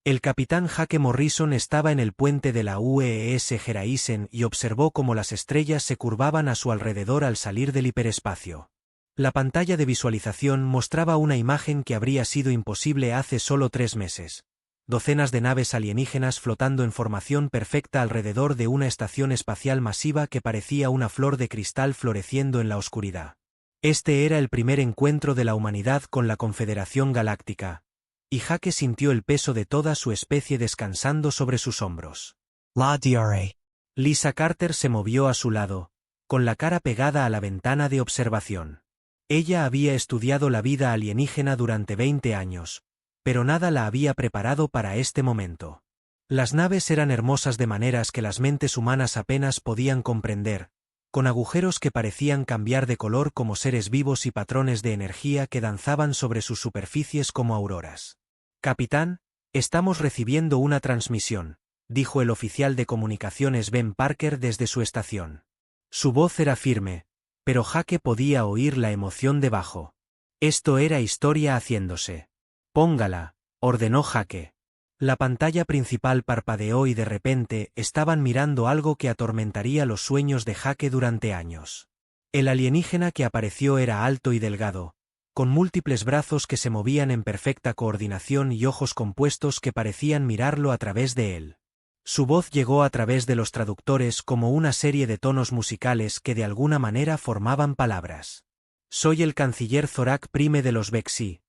El capitán Jake Morrison estaba en el puente de la UES Geraisen y observó cómo las estrellas se curvaban a su alrededor al salir del hiperespacio. La pantalla de visualización mostraba una imagen que habría sido imposible hace solo 3 meses. Docenas de naves alienígenas flotando en formación perfecta alrededor de una estación espacial masiva que parecía una flor de cristal floreciendo en la oscuridad. Este era el primer encuentro de la humanidad con la Confederación Galáctica, y Jake sintió el peso de toda su especie descansando sobre sus hombros. La DRA. Lisa Carter se movió a su lado, con la cara pegada a la ventana de observación. Ella había estudiado la vida alienígena durante 20 años, pero nada la había preparado para este momento. Las naves eran hermosas de maneras que las mentes humanas apenas podían comprender, con agujeros que parecían cambiar de color como seres vivos y patrones de energía que danzaban sobre sus superficies como auroras. «Capitán, estamos recibiendo una transmisión», dijo el oficial de comunicaciones Ben Parker desde su estación. Su voz era firme, pero Jake podía oír la emoción debajo. Esto era historia haciéndose. «Póngala», ordenó Jake. La pantalla principal parpadeó y de repente estaban mirando algo que atormentaría los sueños de Jake durante años. El alienígena que apareció era alto y delgado, con múltiples brazos que se movían en perfecta coordinación y ojos compuestos que parecían mirarlo a través de él. Su voz llegó a través de los traductores como una serie de tonos musicales que de alguna manera formaban palabras. «Soy el canciller Zorak Prime de los Vexi,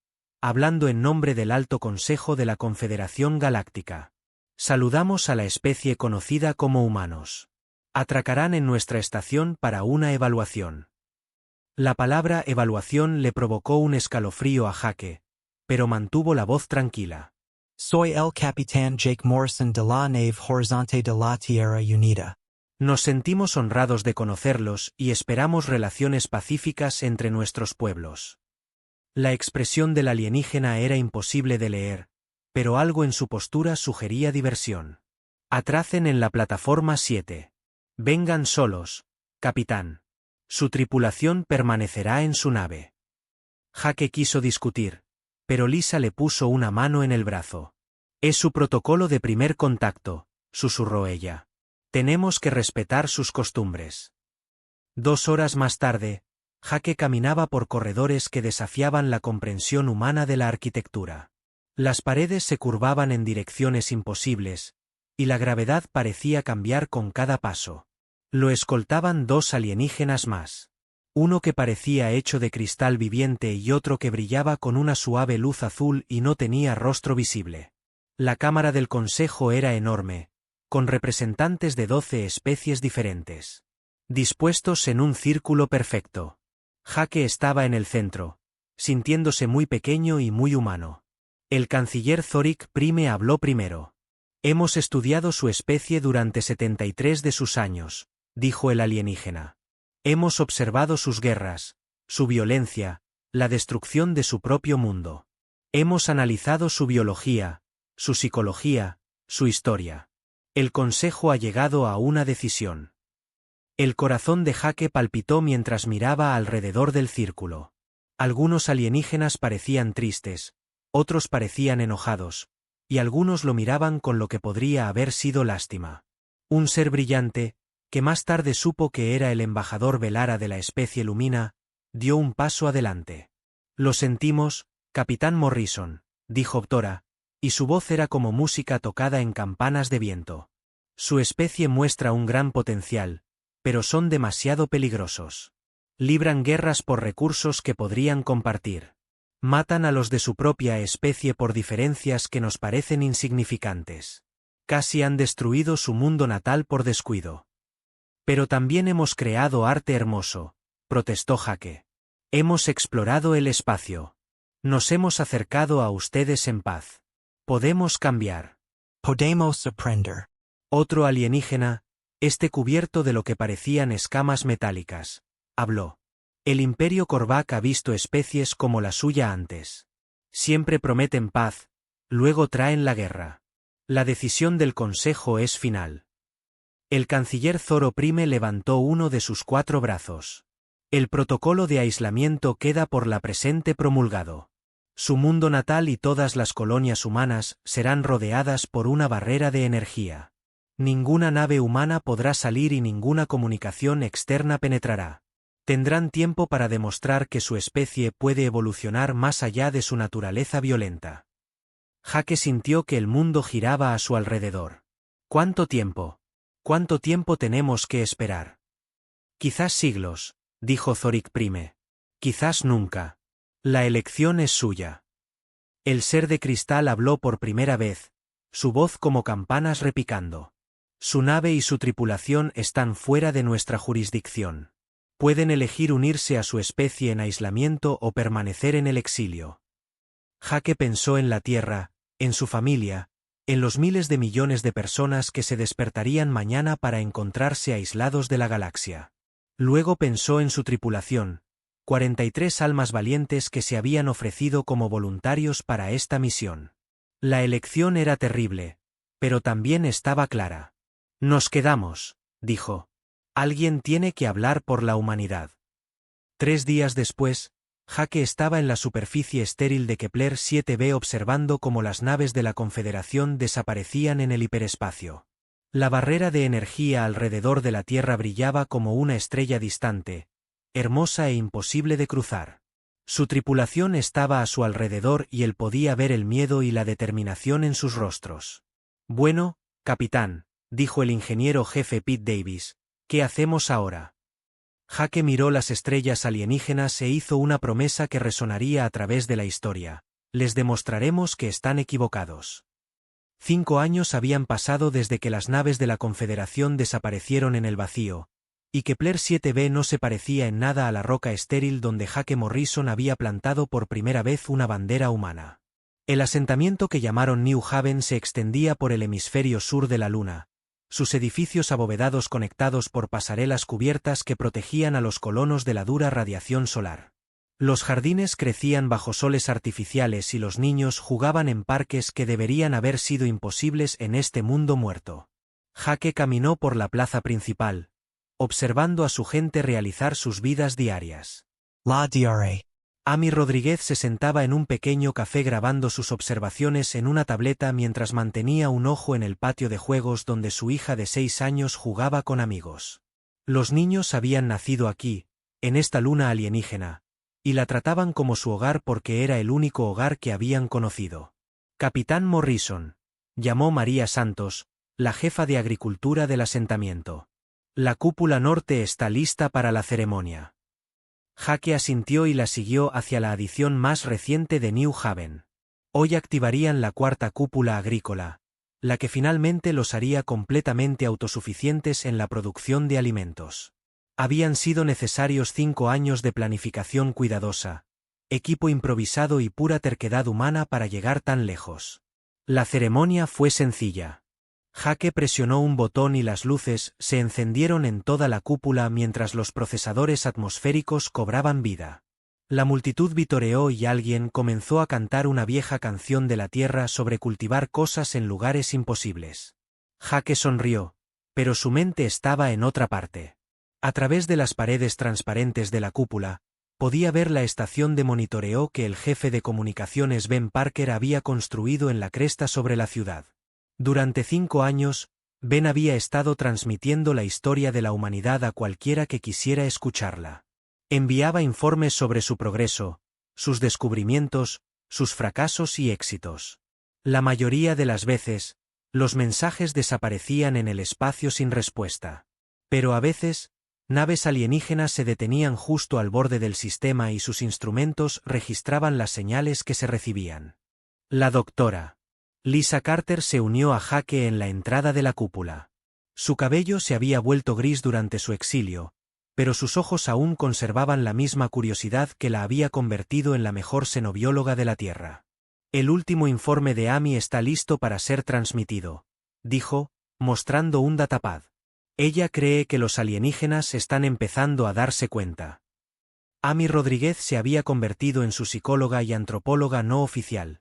hablando en nombre del Alto Consejo de la Confederación Galáctica. Saludamos a la especie conocida como humanos. Atracarán en nuestra estación para una evaluación». La palabra evaluación le provocó un escalofrío a Jake, pero mantuvo la voz tranquila. Soy el capitán Jake Morrison de la nave Horizonte de la Tierra Unida. Nos sentimos honrados de conocerlos y esperamos relaciones pacíficas entre nuestros pueblos. La expresión del alienígena era imposible de leer, pero algo en su postura sugería diversión. «Atracen en la plataforma 7. Vengan solos, capitán. Su tripulación permanecerá en su nave». Jake quiso discutir, pero Lisa le puso una mano en el brazo. «Es su protocolo de primer contacto», susurró ella. «Tenemos que respetar sus costumbres». 2 horas más tarde, Jake caminaba por corredores que desafiaban la comprensión humana de la arquitectura. Las paredes se curvaban en direcciones imposibles, y la gravedad parecía cambiar con cada paso. Lo escoltaban 2 alienígenas más. Uno que parecía hecho de cristal viviente y otro que brillaba con una suave luz azul y no tenía rostro visible. La cámara del consejo era enorme, con representantes de 12 especies diferentes, dispuestos en un círculo perfecto. Jake estaba en el centro, sintiéndose muy pequeño y muy humano. El canciller Zorak Prime habló primero. «Hemos estudiado su especie durante 73 de sus años», dijo el alienígena. «Hemos observado sus guerras, su violencia, la destrucción de su propio mundo. Hemos analizado su biología, su psicología, su historia. El Consejo ha llegado a una decisión». El corazón de Jake palpitó mientras miraba alrededor del círculo. Algunos alienígenas parecían tristes, otros parecían enojados, y algunos lo miraban con lo que podría haber sido lástima. Un ser brillante, que más tarde supo que era el embajador Velara de la especie Lumina, dio un paso adelante. «Lo sentimos, capitán Morrison», dijo Ptora, y su voz era como música tocada en campanas de viento. «Su especie muestra un gran potencial, pero son demasiado peligrosos. Libran guerras por recursos que podrían compartir. Matan a los de su propia especie por diferencias que nos parecen insignificantes. Casi han destruido su mundo natal por descuido». «Pero también hemos creado arte hermoso», protestó Jake. «Hemos explorado el espacio. Nos hemos acercado a ustedes en paz. Podemos cambiar». Podemos aprender. Otro alienígena, este cubierto de lo que parecían escamas metálicas, habló. «El Imperio Korvac ha visto especies como la suya antes. Siempre prometen paz, luego traen la guerra. La decisión del Consejo es final». El canciller Zoro Prime levantó uno de sus 4 brazos. «El protocolo de aislamiento queda por la presente promulgado. Su mundo natal y todas las colonias humanas serán rodeadas por una barrera de energía. Ninguna nave humana podrá salir y ninguna comunicación externa penetrará. Tendrán tiempo para demostrar que su especie puede evolucionar más allá de su naturaleza violenta. Jake sintió que el mundo giraba a su alrededor. ¿Cuánto tiempo? ¿Cuánto tiempo tenemos que esperar? Quizás siglos, dijo Zorik Prime. Quizás nunca. La elección es suya. El ser de cristal habló por primera vez, su voz como campanas repicando. Su nave y su tripulación están fuera de nuestra jurisdicción. Pueden elegir unirse a su especie en aislamiento o permanecer en el exilio. Jake pensó en la Tierra, en su familia, en los miles de millones de personas que se despertarían mañana para encontrarse aislados de la galaxia. Luego pensó en su tripulación, 43 almas valientes que se habían ofrecido como voluntarios para esta misión. La elección era terrible, pero también estaba clara. Nos quedamos, dijo. Alguien tiene que hablar por la humanidad. 3 días después, Jake estaba en la superficie estéril de Kepler 7b observando cómo las naves de la Confederación desaparecían en el hiperespacio. La barrera de energía alrededor de la Tierra brillaba como una estrella distante, hermosa e imposible de cruzar. Su tripulación estaba a su alrededor y él podía ver el miedo y la determinación en sus rostros. Bueno, capitán, dijo el ingeniero jefe Pete Davis, ¿qué hacemos ahora? Jake miró las estrellas alienígenas e hizo una promesa que resonaría a través de la historia. Les demostraremos que están equivocados. 5 años habían pasado desde que las naves de la Confederación desaparecieron en el vacío, y Kepler 7b no se parecía en nada a la roca estéril donde Jake Morrison había plantado por primera vez una bandera humana. El asentamiento que llamaron New Haven se extendía por el hemisferio sur de la Luna, sus edificios abovedados conectados por pasarelas cubiertas que protegían a los colonos de la dura radiación solar. Los jardines crecían bajo soles artificiales y los niños jugaban en parques que deberían haber sido imposibles en este mundo muerto. Jake caminó por la plaza principal, observando a su gente realizar sus vidas diarias. La DRA. Amy Rodríguez se sentaba en un pequeño café grabando sus observaciones en una tableta mientras mantenía un ojo en el patio de juegos donde su hija de 6 años jugaba con amigos. Los niños habían nacido aquí, en esta luna alienígena, y la trataban como su hogar porque era el único hogar que habían conocido. Capitán Morrison, llamó María Santos, la jefa de agricultura del asentamiento. La cúpula norte está lista para la ceremonia. Jake asintió y la siguió hacia la adición más reciente de New Haven. Hoy activarían la 4ª cúpula agrícola, la que finalmente los haría completamente autosuficientes en la producción de alimentos. Habían sido necesarios 5 años de planificación cuidadosa, equipo improvisado y pura terquedad humana para llegar tan lejos. La ceremonia fue sencilla. Jake presionó un botón y las luces se encendieron en toda la cúpula mientras los procesadores atmosféricos cobraban vida. La multitud vitoreó y alguien comenzó a cantar una vieja canción de la Tierra sobre cultivar cosas en lugares imposibles. Jake sonrió, pero su mente estaba en otra parte. A través de las paredes transparentes de la cúpula, podía ver la estación de monitoreo que el jefe de comunicaciones Ben Parker había construido en la cresta sobre la ciudad. Durante 5 años, Ben había estado transmitiendo la historia de la humanidad a cualquiera que quisiera escucharla. Enviaba informes sobre su progreso, sus descubrimientos, sus fracasos y éxitos. La mayoría de las veces, los mensajes desaparecían en el espacio sin respuesta. Pero a veces, naves alienígenas se detenían justo al borde del sistema y sus instrumentos registraban las señales que se recibían. La doctora Lisa Carter se unió a Jake en la entrada de la cúpula. Su cabello se había vuelto gris durante su exilio, pero sus ojos aún conservaban la misma curiosidad que la había convertido en la mejor xenobióloga de la Tierra. El último informe de Amy está listo para ser transmitido, dijo, mostrando un datapad. Ella cree que los alienígenas están empezando a darse cuenta. Amy Rodríguez se había convertido en su psicóloga y antropóloga no oficial,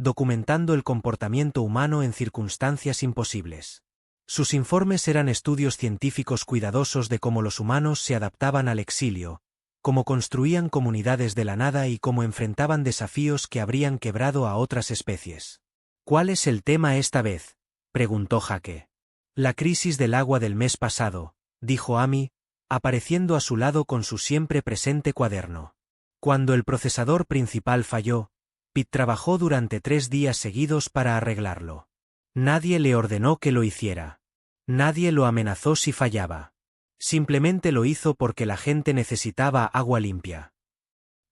documentando el comportamiento humano en circunstancias imposibles. Sus informes eran estudios científicos cuidadosos de cómo los humanos se adaptaban al exilio, cómo construían comunidades de la nada y cómo enfrentaban desafíos que habrían quebrado a otras especies. ¿Cuál es el tema esta vez?, preguntó Jake. La crisis del agua del mes pasado, dijo Amy, apareciendo a su lado con su siempre presente cuaderno. Cuando el procesador principal falló, Pete trabajó durante 3 días seguidos para arreglarlo. Nadie le ordenó que lo hiciera. Nadie lo amenazó si fallaba. Simplemente lo hizo porque la gente necesitaba agua limpia.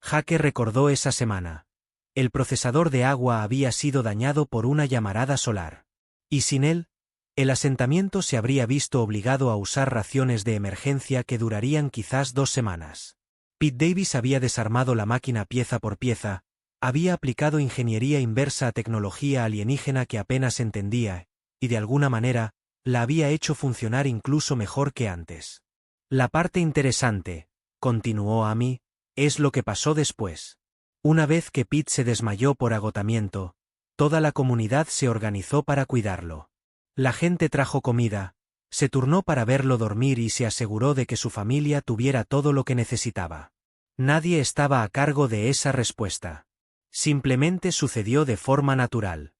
Jake recordó esa semana. El procesador de agua había sido dañado por una llamarada solar. Y sin él, el asentamiento se habría visto obligado a usar raciones de emergencia que durarían quizás 2 semanas. Pete Davis había desarmado la máquina pieza por pieza, había aplicado ingeniería inversa a tecnología alienígena que apenas entendía, y de alguna manera, la había hecho funcionar incluso mejor que antes. La parte interesante, continuó Amy, es lo que pasó después. Una vez que Pete se desmayó por agotamiento, toda la comunidad se organizó para cuidarlo. La gente trajo comida, se turnó para verlo dormir y se aseguró de que su familia tuviera todo lo que necesitaba. Nadie estaba a cargo de esa respuesta. Simplemente sucedió de forma natural.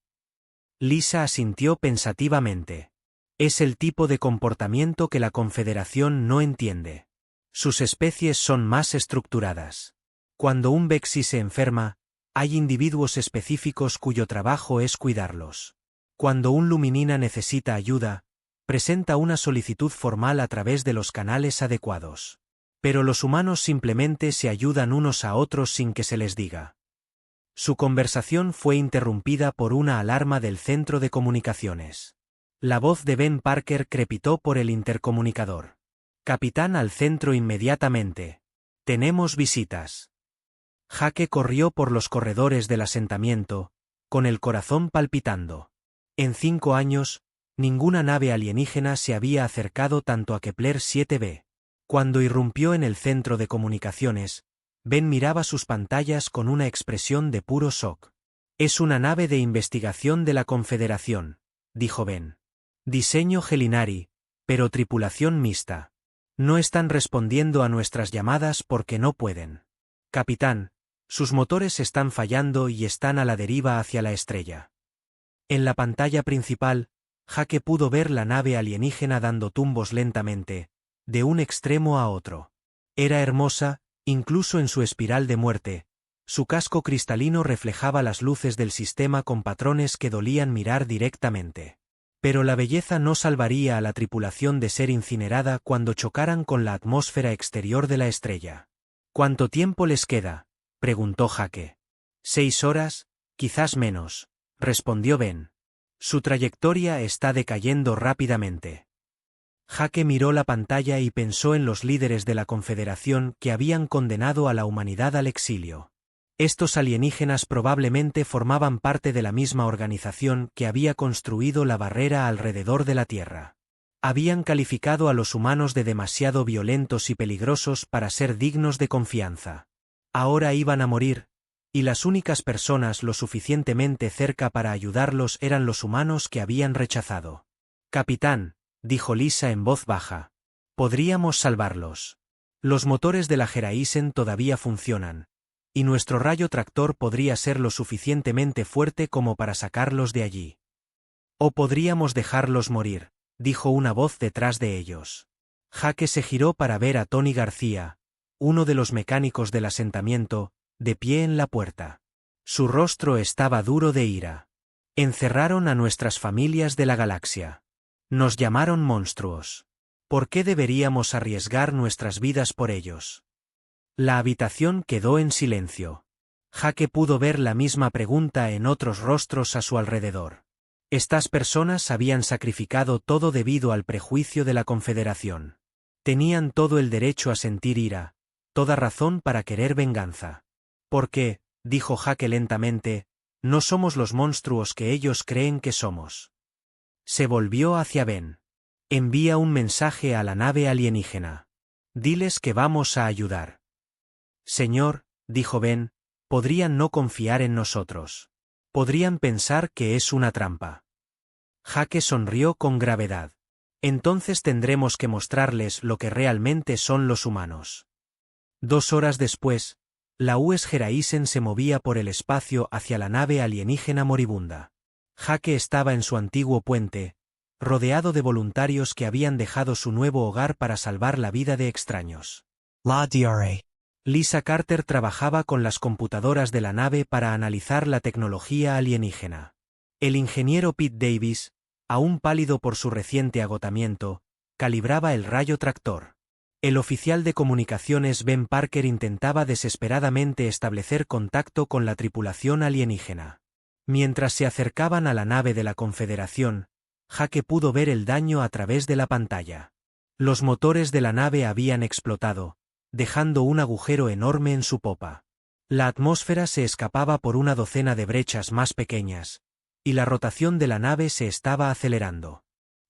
Lisa asintió pensativamente. Es el tipo de comportamiento que la Confederación no entiende. Sus especies son más estructuradas. Cuando un Vexi se enferma, hay individuos específicos cuyo trabajo es cuidarlos. Cuando un Luminina necesita ayuda, presenta una solicitud formal a través de los canales adecuados. Pero los humanos simplemente se ayudan unos a otros sin que se les diga. Su conversación fue interrumpida por una alarma del centro de comunicaciones. La voz de Ben Parker crepitó por el intercomunicador. Capitán, al centro inmediatamente. Tenemos visitas. Jake corrió por los corredores del asentamiento, con el corazón palpitando. En 5 años, ninguna nave alienígena se había acercado tanto a Kepler 7b. Cuando irrumpió en el centro de comunicaciones, Ben miraba sus pantallas con una expresión de puro shock. Es una nave de investigación de la Confederación, dijo Ben. Diseño Gelinari, pero tripulación mixta. No están respondiendo a nuestras llamadas porque no pueden. Capitán, sus motores están fallando y están a la deriva hacia la estrella. En la pantalla principal, Jake pudo ver la nave alienígena dando tumbos lentamente, de un extremo a otro. Era hermosa, incluso en su espiral de muerte. Su casco cristalino reflejaba las luces del sistema con patrones que dolían mirar directamente. Pero la belleza no salvaría a la tripulación de ser incinerada cuando chocaran con la atmósfera exterior de la estrella. ¿Cuánto tiempo les queda?, preguntó Jake. 6 horas, quizás menos, respondió Ben. Su trayectoria está decayendo rápidamente. Jake miró la pantalla y pensó en los líderes de la Confederación que habían condenado a la humanidad al exilio. Estos alienígenas probablemente formaban parte de la misma organización que había construido la barrera alrededor de la Tierra. Habían calificado a los humanos de demasiado violentos y peligrosos para ser dignos de confianza. Ahora iban a morir, y las únicas personas lo suficientemente cerca para ayudarlos eran los humanos que habían rechazado. Capitán, dijo Lisa en voz baja, podríamos salvarlos. Los motores de la Geraisen todavía funcionan, y nuestro rayo tractor podría ser lo suficientemente fuerte como para sacarlos de allí. O podríamos dejarlos morir, dijo una voz detrás de ellos. Jake se giró para ver a Tony García, uno de los mecánicos del asentamiento, de pie en la puerta. Su rostro estaba duro de ira. Encerraron a nuestras familias de la galaxia. Nos llamaron monstruos. ¿Por qué deberíamos arriesgar nuestras vidas por ellos? La habitación quedó en silencio. Jake pudo ver la misma pregunta en otros rostros a su alrededor. Estas personas habían sacrificado todo debido al prejuicio de la Confederación. Tenían todo el derecho a sentir ira, toda razón para querer venganza. Porque, dijo Jake lentamente, no somos los monstruos que ellos creen que somos. Se volvió hacia Ben. Envía un mensaje a la nave alienígena. Diles que vamos a ayudar. Señor, dijo Ben, podrían no confiar en nosotros. Podrían pensar que es una trampa. Jake sonrió con gravedad. Entonces tendremos que mostrarles lo que realmente son los humanos. 2 horas después, la US Geraisen se movía por el espacio hacia la nave alienígena moribunda. Jake estaba en su antiguo puente, rodeado de voluntarios que habían dejado su nuevo hogar para salvar la vida de extraños. La DRA. Lisa Carter trabajaba con las computadoras de la nave para analizar la tecnología alienígena. El ingeniero Pete Davis, aún pálido por su reciente agotamiento, calibraba el rayo tractor. El oficial de comunicaciones Ben Parker intentaba desesperadamente establecer contacto con la tripulación alienígena. Mientras se acercaban a la nave de la Confederación, Jake pudo ver el daño a través de la pantalla. Los motores de la nave habían explotado, dejando un agujero enorme en su popa. La atmósfera se escapaba por una docena de brechas más pequeñas, y la rotación de la nave se estaba acelerando.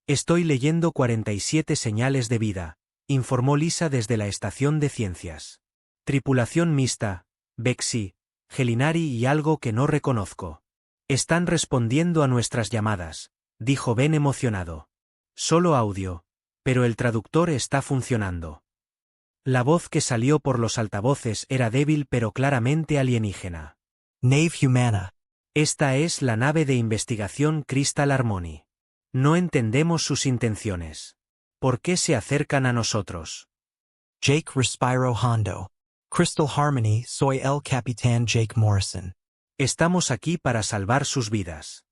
Estoy leyendo 47 señales de vida, informó Lisa desde la estación de ciencias. Tripulación mixta, Bexy, Gelinari y algo que no reconozco. Están respondiendo a nuestras llamadas, dijo Ben emocionado. Solo audio, pero el traductor está funcionando. La voz que salió por los altavoces era débil pero claramente alienígena. Nave Humana. Esta es la nave de investigación Crystal Harmony. No entendemos sus intenciones. ¿Por qué se acercan a nosotros? Jake Respiro Hondo. Crystal Harmony, soy el Capitán Jake Morrison. Estamos aquí para salvar sus vidas.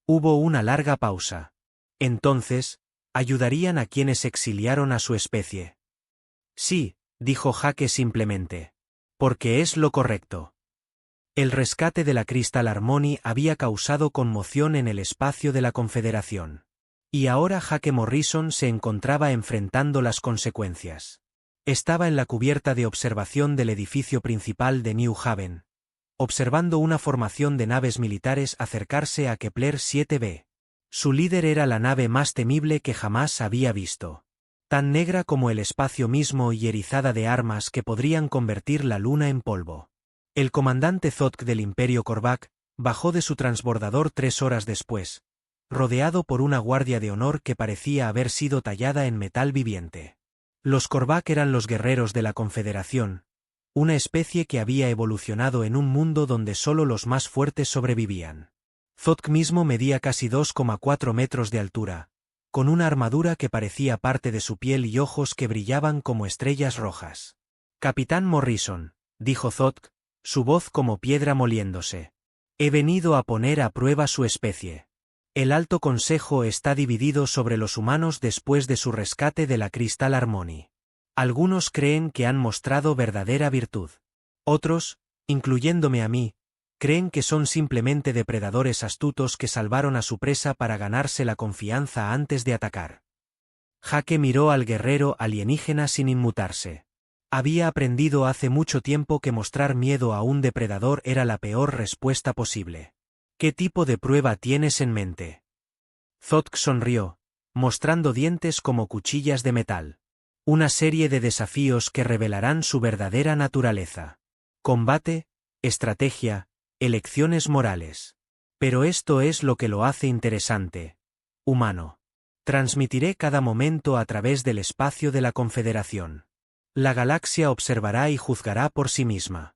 Hubo una larga pausa. Entonces, ¿ayudarían a quienes exiliaron a su especie? Sí, dijo Jake simplemente. Porque es lo correcto. El rescate de la Crystal Harmony había causado conmoción en el espacio de la Confederación. Y ahora Jake Morrison se encontraba enfrentando las consecuencias. Estaba en la cubierta de observación del edificio principal de New Haven, observando una formación de naves militares acercarse a Kepler 7b. Su líder era la nave más temible que jamás había visto. Tan negra como el espacio mismo y erizada de armas que podrían convertir la luna en polvo. El comandante Zodk del Imperio Korvac bajó de su transbordador 3 horas después, rodeado por una guardia de honor que parecía haber sido tallada en metal viviente. Los Korvac eran los guerreros de la Confederación, una especie que había evolucionado en un mundo donde solo los más fuertes sobrevivían. Zodk mismo medía casi 2,4 metros de altura, con una armadura que parecía parte de su piel y ojos que brillaban como estrellas rojas. Capitán Morrison, dijo Zodk, su voz como piedra moliéndose. He venido a poner a prueba su especie. El Alto Consejo está dividido sobre los humanos después de su rescate de la Crystal Harmony. Algunos creen que han mostrado verdadera virtud. Otros, incluyéndome a mí, creen que son simplemente depredadores astutos que salvaron a su presa para ganarse la confianza antes de atacar. Jake miró al guerrero alienígena sin inmutarse. Había aprendido hace mucho tiempo que mostrar miedo a un depredador era la peor respuesta posible. ¿Qué tipo de prueba tienes en mente? Zodk sonrió, mostrando dientes como cuchillas de metal. Una serie de desafíos que revelarán su verdadera naturaleza. Combate, estrategia, elecciones morales. Pero esto es lo que lo hace interesante. Humano. Transmitiré cada momento a través del espacio de la Confederación. La galaxia observará y juzgará por sí misma.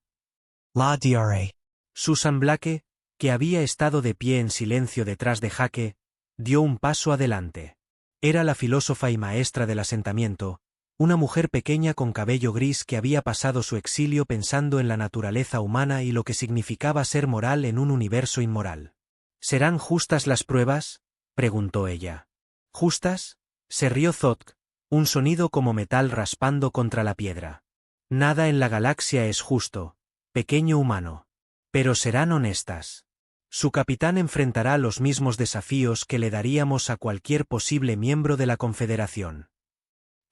La DRA. Susan Blake, que había estado de pie en silencio detrás de Jake, dio un paso adelante. Era la filósofa y maestra del asentamiento, una mujer pequeña con cabello gris que había pasado su exilio pensando en la naturaleza humana y lo que significaba ser moral en un universo inmoral. ¿Serán justas las pruebas?, preguntó ella. ¿Justas?, se rió Zodk, un sonido como metal raspando contra la piedra. Nada en la galaxia es justo, pequeño humano. Pero serán honestas. Su capitán enfrentará los mismos desafíos que le daríamos a cualquier posible miembro de la Confederación.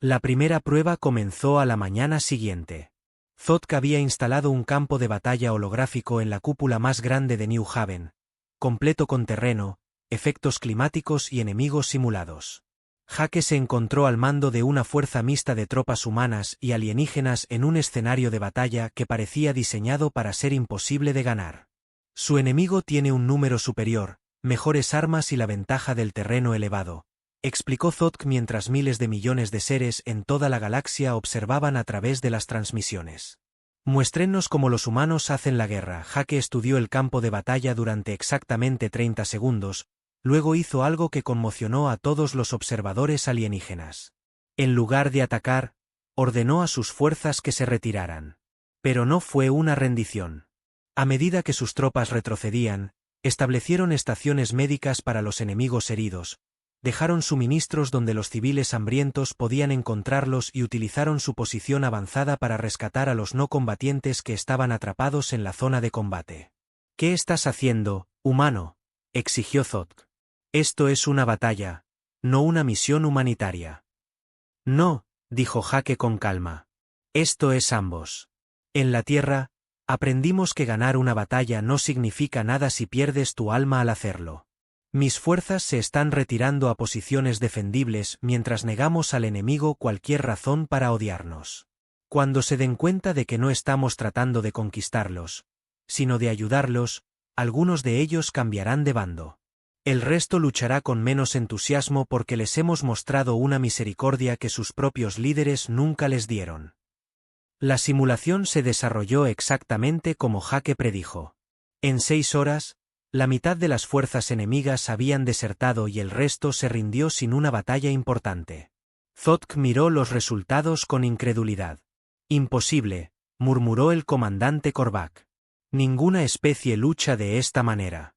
La primera prueba comenzó a la mañana siguiente. Zodk había instalado un campo de batalla holográfico en la cúpula más grande de New Haven, completo con terreno, efectos climáticos y enemigos simulados. Jake se encontró al mando de una fuerza mixta de tropas humanas y alienígenas en un escenario de batalla que parecía diseñado para ser imposible de ganar. Su enemigo tiene un número superior, mejores armas y la ventaja del terreno elevado, explicó Zodk mientras miles de millones de seres en toda la galaxia observaban a través de las transmisiones. Muéstrennos cómo los humanos hacen la guerra. Jake estudió el campo de batalla durante exactamente 30 segundos, luego hizo algo que conmocionó a todos los observadores alienígenas. En lugar de atacar, ordenó a sus fuerzas que se retiraran. Pero no fue una rendición. A medida que sus tropas retrocedían, establecieron estaciones médicas para los enemigos heridos, dejaron suministros donde los civiles hambrientos podían encontrarlos y utilizaron su posición avanzada para rescatar a los no combatientes que estaban atrapados en la zona de combate. ¿Qué estás haciendo, humano?, exigió Zodk. Esto es una batalla, no una misión humanitaria. No, dijo Jake con calma. Esto es ambos. En la Tierra, aprendimos que ganar una batalla no significa nada si pierdes tu alma al hacerlo. Mis fuerzas se están retirando a posiciones defendibles mientras negamos al enemigo cualquier razón para odiarnos. Cuando se den cuenta de que no estamos tratando de conquistarlos, sino de ayudarlos, algunos de ellos cambiarán de bando. El resto luchará con menos entusiasmo porque les hemos mostrado una misericordia que sus propios líderes nunca les dieron. La simulación se desarrolló exactamente como Jake predijo. En 6 horas, la mitad de las fuerzas enemigas habían desertado y el resto se rindió sin una batalla importante. Zodk miró los resultados con incredulidad. Imposible, murmuró el comandante Korvac. Ninguna especie lucha de esta manera.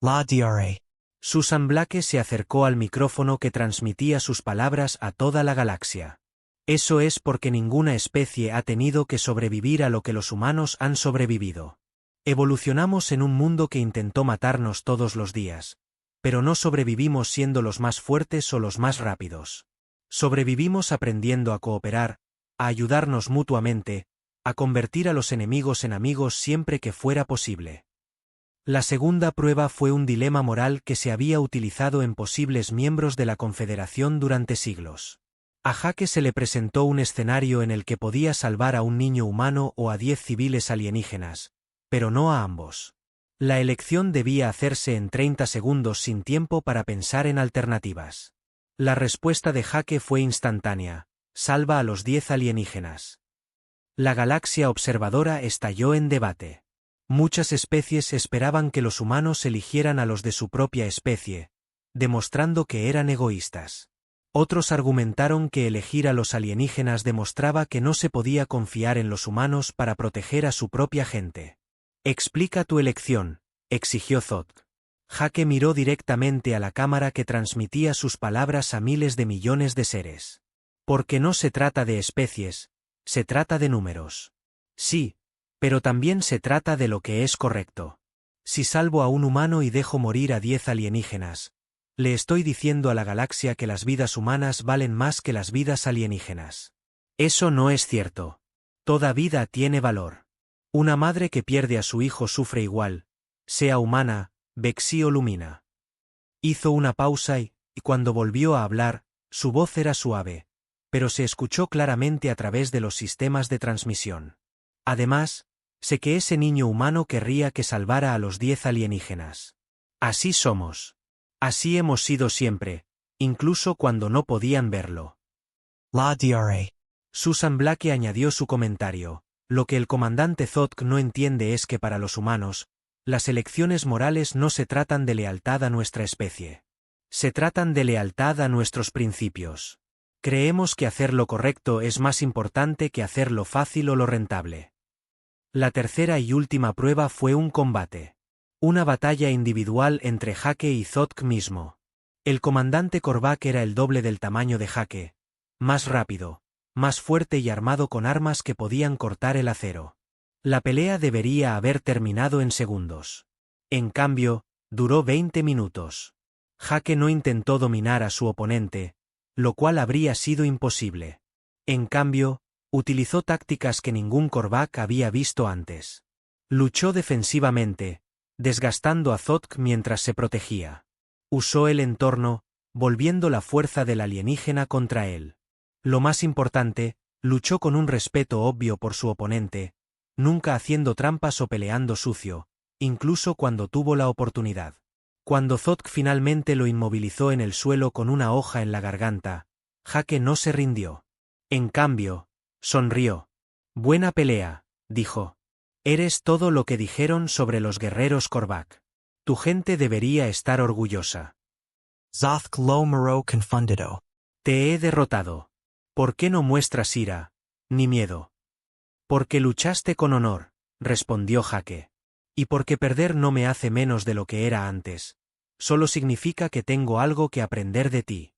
La DRA. Susan Blake se acercó al micrófono que transmitía sus palabras a toda la galaxia. Eso es porque ninguna especie ha tenido que sobrevivir a lo que los humanos han sobrevivido. Evolucionamos en un mundo que intentó matarnos todos los días, pero no sobrevivimos siendo los más fuertes o los más rápidos. Sobrevivimos aprendiendo a cooperar, a ayudarnos mutuamente, a convertir a los enemigos en amigos siempre que fuera posible. La segunda prueba fue un dilema moral que se había utilizado en posibles miembros de la Confederación durante siglos. A Jake se le presentó un escenario en el que podía salvar a un niño humano o a 10 civiles alienígenas, pero no a ambos. La elección debía hacerse en 30 segundos sin tiempo para pensar en alternativas. La respuesta de Jake fue instantánea: salva a los 10 alienígenas. La galaxia observadora estalló en debate. Muchas especies esperaban que los humanos eligieran a los de su propia especie, demostrando que eran egoístas. Otros argumentaron que elegir a los alienígenas demostraba que no se podía confiar en los humanos para proteger a su propia gente. Explica tu elección, exigió Zodk. Jake miró directamente a la cámara que transmitía sus palabras a miles de millones de seres. Porque no se trata de especies, se trata de números. Sí, pero también se trata de lo que es correcto. Si salvo a un humano y dejo morir a 10 alienígenas, le estoy diciendo a la galaxia que las vidas humanas valen más que las vidas alienígenas. Eso no es cierto. Toda vida tiene valor. Una madre que pierde a su hijo sufre igual, sea humana, Vexi o Lumina. Hizo una pausa y cuando volvió a hablar, su voz era suave, pero se escuchó claramente a través de los sistemas de transmisión. Además, sé que ese niño humano querría que salvara a los 10 alienígenas. Así somos. Así hemos sido siempre, incluso cuando no podían verlo. La DRA. Susan Blake añadió su comentario. Lo que el comandante Zodk no entiende es que para los humanos, las elecciones morales no se tratan de lealtad a nuestra especie. Se tratan de lealtad a nuestros principios. Creemos que hacer lo correcto es más importante que hacer lo fácil o lo rentable. La tercera y última prueba fue un combate. Una batalla individual entre Jake y Zodk mismo. El comandante Korvac era el doble del tamaño de Jake, más rápido, más fuerte y armado con armas que podían cortar el acero. La pelea debería haber terminado en segundos. En cambio, duró 20 minutos. Jake no intentó dominar a su oponente, lo cual habría sido imposible. En cambio, utilizó tácticas que ningún Korvac había visto antes. Luchó defensivamente, desgastando a Zodk mientras se protegía. Usó el entorno, volviendo la fuerza del alienígena contra él. Lo más importante, luchó con un respeto obvio por su oponente, nunca haciendo trampas o peleando sucio, incluso cuando tuvo la oportunidad. Cuando Zotka finalmente lo inmovilizó en el suelo con una hoja en la garganta, Jake no se rindió. En cambio, sonrió. Buena pelea, dijo. Eres todo lo que dijeron sobre los guerreros Korvac. Tu gente debería estar orgullosa. Zothk lo miro confundido. Te he derrotado. ¿Por qué no muestras ira, ni miedo? Porque luchaste con honor, respondió Jake. Y porque perder no me hace menos de lo que era antes. Solo significa que tengo algo que aprender de ti.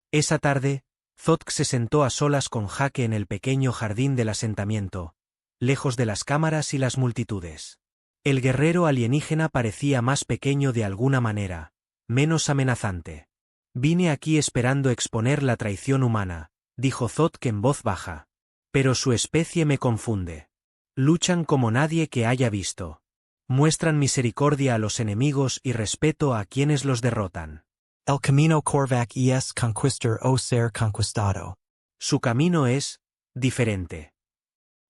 Esa tarde, Zotka se sentó a solas con Jake en el pequeño jardín del asentamiento, lejos de las cámaras y las multitudes. El guerrero alienígena parecía más pequeño de alguna manera, menos amenazante. Vine aquí esperando exponer la traición humana, dijo Zotka en voz baja. Pero su especie me confunde. Luchan como nadie que haya visto. Muestran misericordia a los enemigos y respeto a quienes los derrotan. El camino Korvac es conquistar o ser conquistado. Su camino es diferente.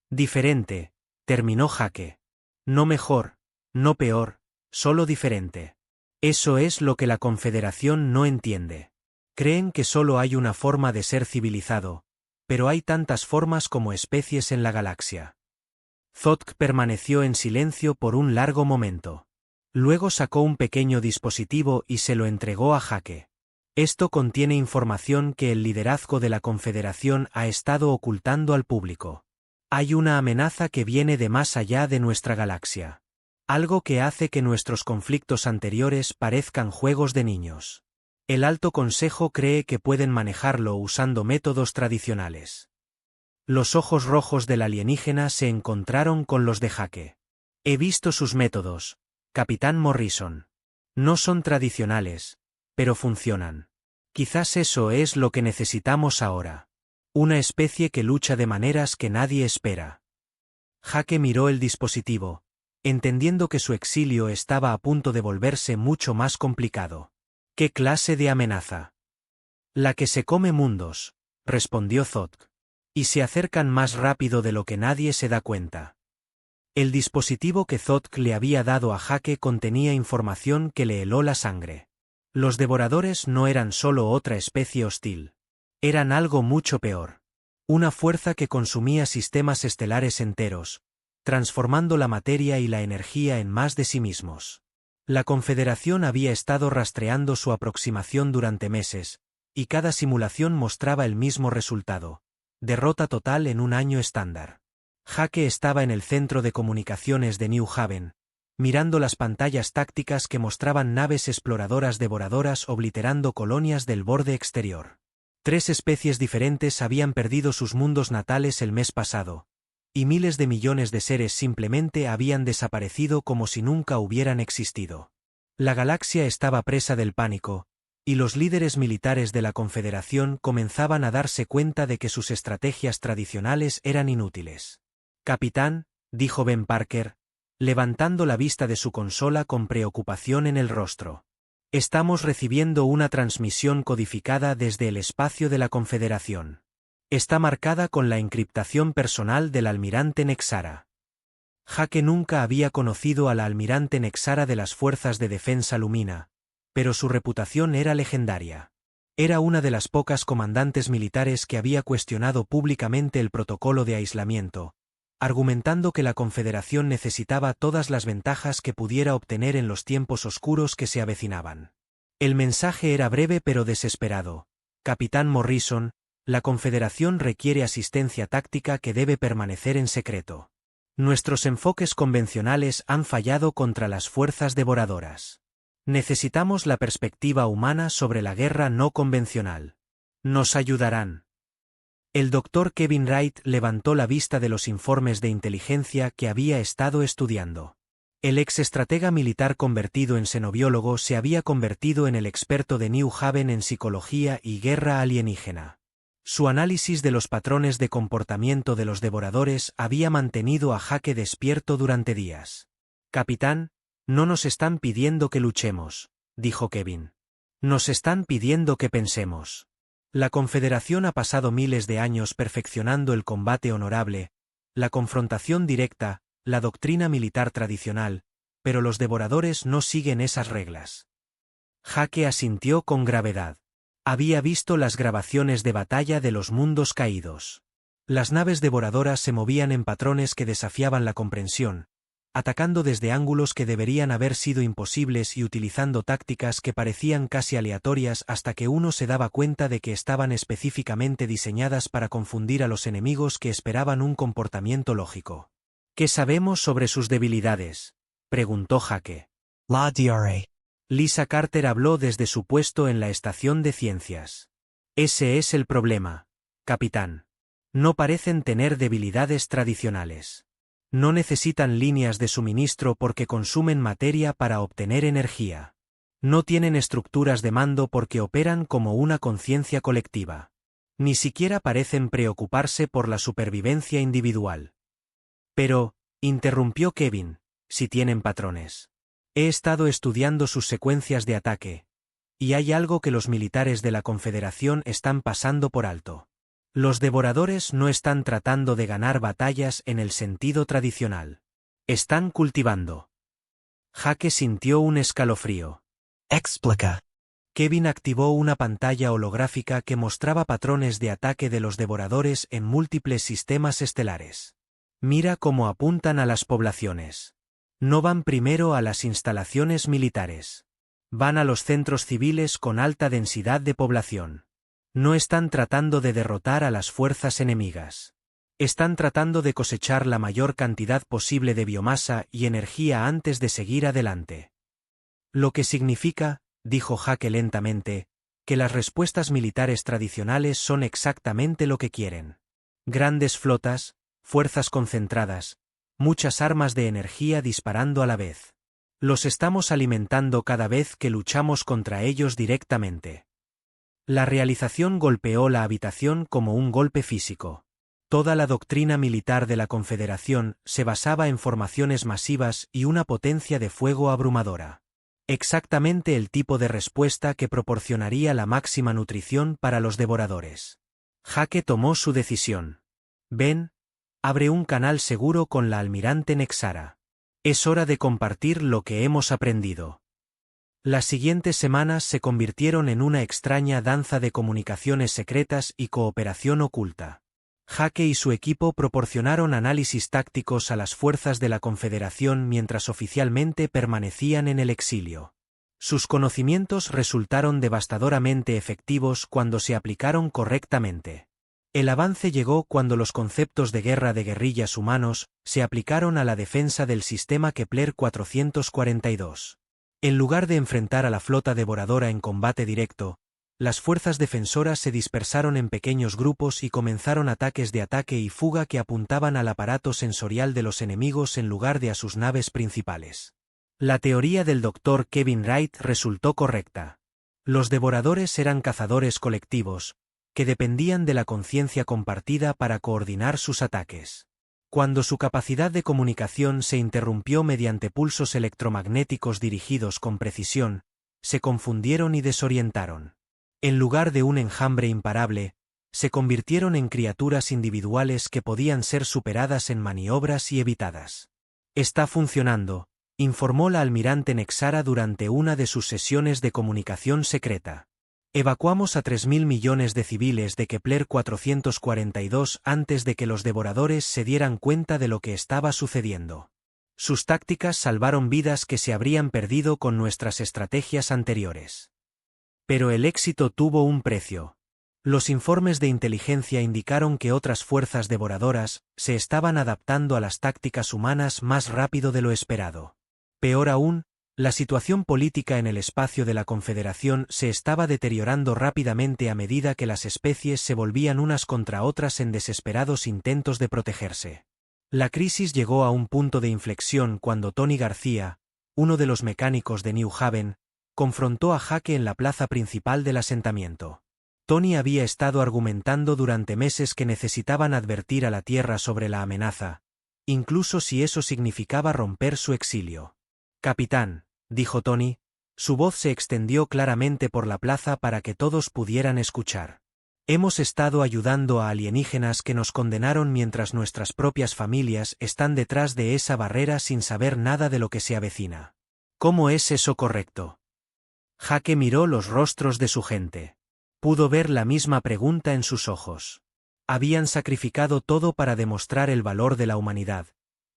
Diferente, terminó Jake. No mejor, no peor, solo diferente. Eso es lo que la Confederación no entiende. Creen que solo hay una forma de ser civilizado, pero hay tantas formas como especies en la galaxia. Zotka permaneció en silencio por un largo momento. Luego sacó un pequeño dispositivo y se lo entregó a Jake. Esto contiene información que el liderazgo de la Confederación ha estado ocultando al público. Hay una amenaza que viene de más allá de nuestra galaxia. Algo que hace que nuestros conflictos anteriores parezcan juegos de niños. El Alto Consejo cree que pueden manejarlo usando métodos tradicionales. Los ojos rojos del alienígena se encontraron con los de Jake. He visto sus métodos, Capitán Morrison. No son tradicionales, pero funcionan. Quizás eso es lo que necesitamos ahora. Una especie que lucha de maneras que nadie espera. Jake miró el dispositivo, entendiendo que su exilio estaba a punto de volverse mucho más complicado. ¿Qué clase de amenaza? La que se come mundos, respondió Zotka. Y se acercan más rápido de lo que nadie se da cuenta. El dispositivo que Zotka le había dado a Jake contenía información que le heló la sangre. Los devoradores no eran solo otra especie hostil. Eran algo mucho peor. Una fuerza que consumía sistemas estelares enteros, transformando la materia y la energía en más de sí mismos. La Confederación había estado rastreando su aproximación durante meses, y cada simulación mostraba el mismo resultado. Derrota total en un año estándar. Jake estaba en el centro de comunicaciones de New Haven, mirando las pantallas tácticas que mostraban naves exploradoras devoradoras obliterando colonias del borde exterior. 3 especies diferentes habían perdido sus mundos natales el mes pasado, y miles de millones de seres simplemente habían desaparecido como si nunca hubieran existido. La galaxia estaba presa del pánico, y los líderes militares de la Confederación comenzaban a darse cuenta de que sus estrategias tradicionales eran inútiles. Capitán, dijo Ben Parker, levantando la vista de su consola con preocupación en el rostro. Estamos recibiendo una transmisión codificada desde el espacio de la Confederación. Está marcada con la encriptación personal del almirante Nexara. Jake nunca había conocido al almirante Nexara de las Fuerzas de Defensa Lumina, pero su reputación era legendaria. Era una de las pocas comandantes militares que había cuestionado públicamente el protocolo de aislamiento, argumentando que la Confederación necesitaba todas las ventajas que pudiera obtener en los tiempos oscuros que se avecinaban. El mensaje era breve pero desesperado. Capitán Morrison, la Confederación requiere asistencia táctica que debe permanecer en secreto. Nuestros enfoques convencionales han fallado contra las fuerzas devoradoras. Necesitamos la perspectiva humana sobre la guerra no convencional. ¿Nos ayudarán? El Dr. Kevin Wright levantó la vista de los informes de inteligencia que había estado estudiando. El exestratega militar convertido en xenobiólogo se había convertido en el experto de New Haven en psicología y guerra alienígena. Su análisis de los patrones de comportamiento de los devoradores había mantenido a Jake despierto durante días. Capitán, no nos están pidiendo que luchemos, dijo Kevin. Nos están pidiendo que pensemos. La Confederación ha pasado miles de años perfeccionando el combate honorable, la confrontación directa, la doctrina militar tradicional, pero los devoradores no siguen esas reglas. Jake asintió con gravedad. Había visto las grabaciones de batalla de los mundos caídos. Las naves devoradoras se movían en patrones que desafiaban la comprensión, atacando desde ángulos que deberían haber sido imposibles y utilizando tácticas que parecían casi aleatorias hasta que uno se daba cuenta de que estaban específicamente diseñadas para confundir a los enemigos que esperaban un comportamiento lógico. ¿Qué sabemos sobre sus debilidades?, preguntó Jake. La DRA. Lisa Carter habló desde su puesto en la estación de ciencias. Ese es el problema, capitán. No parecen tener debilidades tradicionales. No necesitan líneas de suministro porque consumen materia para obtener energía. No tienen estructuras de mando porque operan como una conciencia colectiva. Ni siquiera parecen preocuparse por la supervivencia individual. Pero, interrumpió Kevin, si tienen patrones. He estado estudiando sus secuencias de ataque, y hay algo que los militares de la Confederación están pasando por alto. Los devoradores no están tratando de ganar batallas en el sentido tradicional. Están cultivando. Jake sintió un escalofrío. Explica. Kevin activó una pantalla holográfica que mostraba patrones de ataque de los devoradores en múltiples sistemas estelares. Mira cómo apuntan a las poblaciones. No van primero a las instalaciones militares. Van a los centros civiles con alta densidad de población. No están tratando de derrotar a las fuerzas enemigas. Están tratando de cosechar la mayor cantidad posible de biomasa y energía antes de seguir adelante. Lo que significa, dijo Jake lentamente, que las respuestas militares tradicionales son exactamente lo que quieren. Grandes flotas, fuerzas concentradas, muchas armas de energía disparando a la vez. Los estamos alimentando cada vez que luchamos contra ellos directamente. La realización golpeó la habitación como un golpe físico. Toda la doctrina militar de la Confederación se basaba en formaciones masivas y una potencia de fuego abrumadora. Exactamente el tipo de respuesta que proporcionaría la máxima nutrición para los devoradores. Jake tomó su decisión. Ben, abre un canal seguro con la almirante Nexara. Es hora de compartir lo que hemos aprendido. Las siguientes semanas se convirtieron en una extraña danza de comunicaciones secretas y cooperación oculta. Jake y su equipo proporcionaron análisis tácticos a las fuerzas de la Confederación mientras oficialmente permanecían en el exilio. Sus conocimientos resultaron devastadoramente efectivos cuando se aplicaron correctamente. El avance llegó cuando los conceptos de guerra de guerrillas humanos se aplicaron a la defensa del sistema Kepler 442. En lugar de enfrentar a la flota devoradora en combate directo, las fuerzas defensoras se dispersaron en pequeños grupos y comenzaron ataques de ataque y fuga que apuntaban al aparato sensorial de los enemigos en lugar de a sus naves principales. La teoría del Dr. Kevin Wright resultó correcta. Los devoradores eran cazadores colectivos, que dependían de la conciencia compartida para coordinar sus ataques. Cuando su capacidad de comunicación se interrumpió mediante pulsos electromagnéticos dirigidos con precisión, se confundieron y desorientaron. En lugar de un enjambre imparable, se convirtieron en criaturas individuales que podían ser superadas en maniobras y evitadas. Está funcionando, informó la almirante Nexara durante una de sus sesiones de comunicación secreta. Evacuamos a 3.000 millones de civiles de Kepler 442 antes de que los devoradores se dieran cuenta de lo que estaba sucediendo. Sus tácticas salvaron vidas que se habrían perdido con nuestras estrategias anteriores. Pero el éxito tuvo un precio. Los informes de inteligencia indicaron que otras fuerzas devoradoras se estaban adaptando a las tácticas humanas más rápido de lo esperado. Peor aún, la situación política en el espacio de la Confederación se estaba deteriorando rápidamente a medida que las especies se volvían unas contra otras en desesperados intentos de protegerse. La crisis llegó a un punto de inflexión cuando Tony García, uno de los mecánicos de New Haven, confrontó a Jake en la plaza principal del asentamiento. Tony había estado argumentando durante meses que necesitaban advertir a la Tierra sobre la amenaza, incluso si eso significaba romper su exilio. «Capitán», dijo Tony, su voz se extendió claramente por la plaza para que todos pudieran escuchar. «Hemos estado ayudando a alienígenas que nos condenaron mientras nuestras propias familias están detrás de esa barrera sin saber nada de lo que se avecina. ¿Cómo es eso correcto?» Jake miró los rostros de su gente. Pudo ver la misma pregunta en sus ojos. Habían sacrificado todo para demostrar el valor de la humanidad,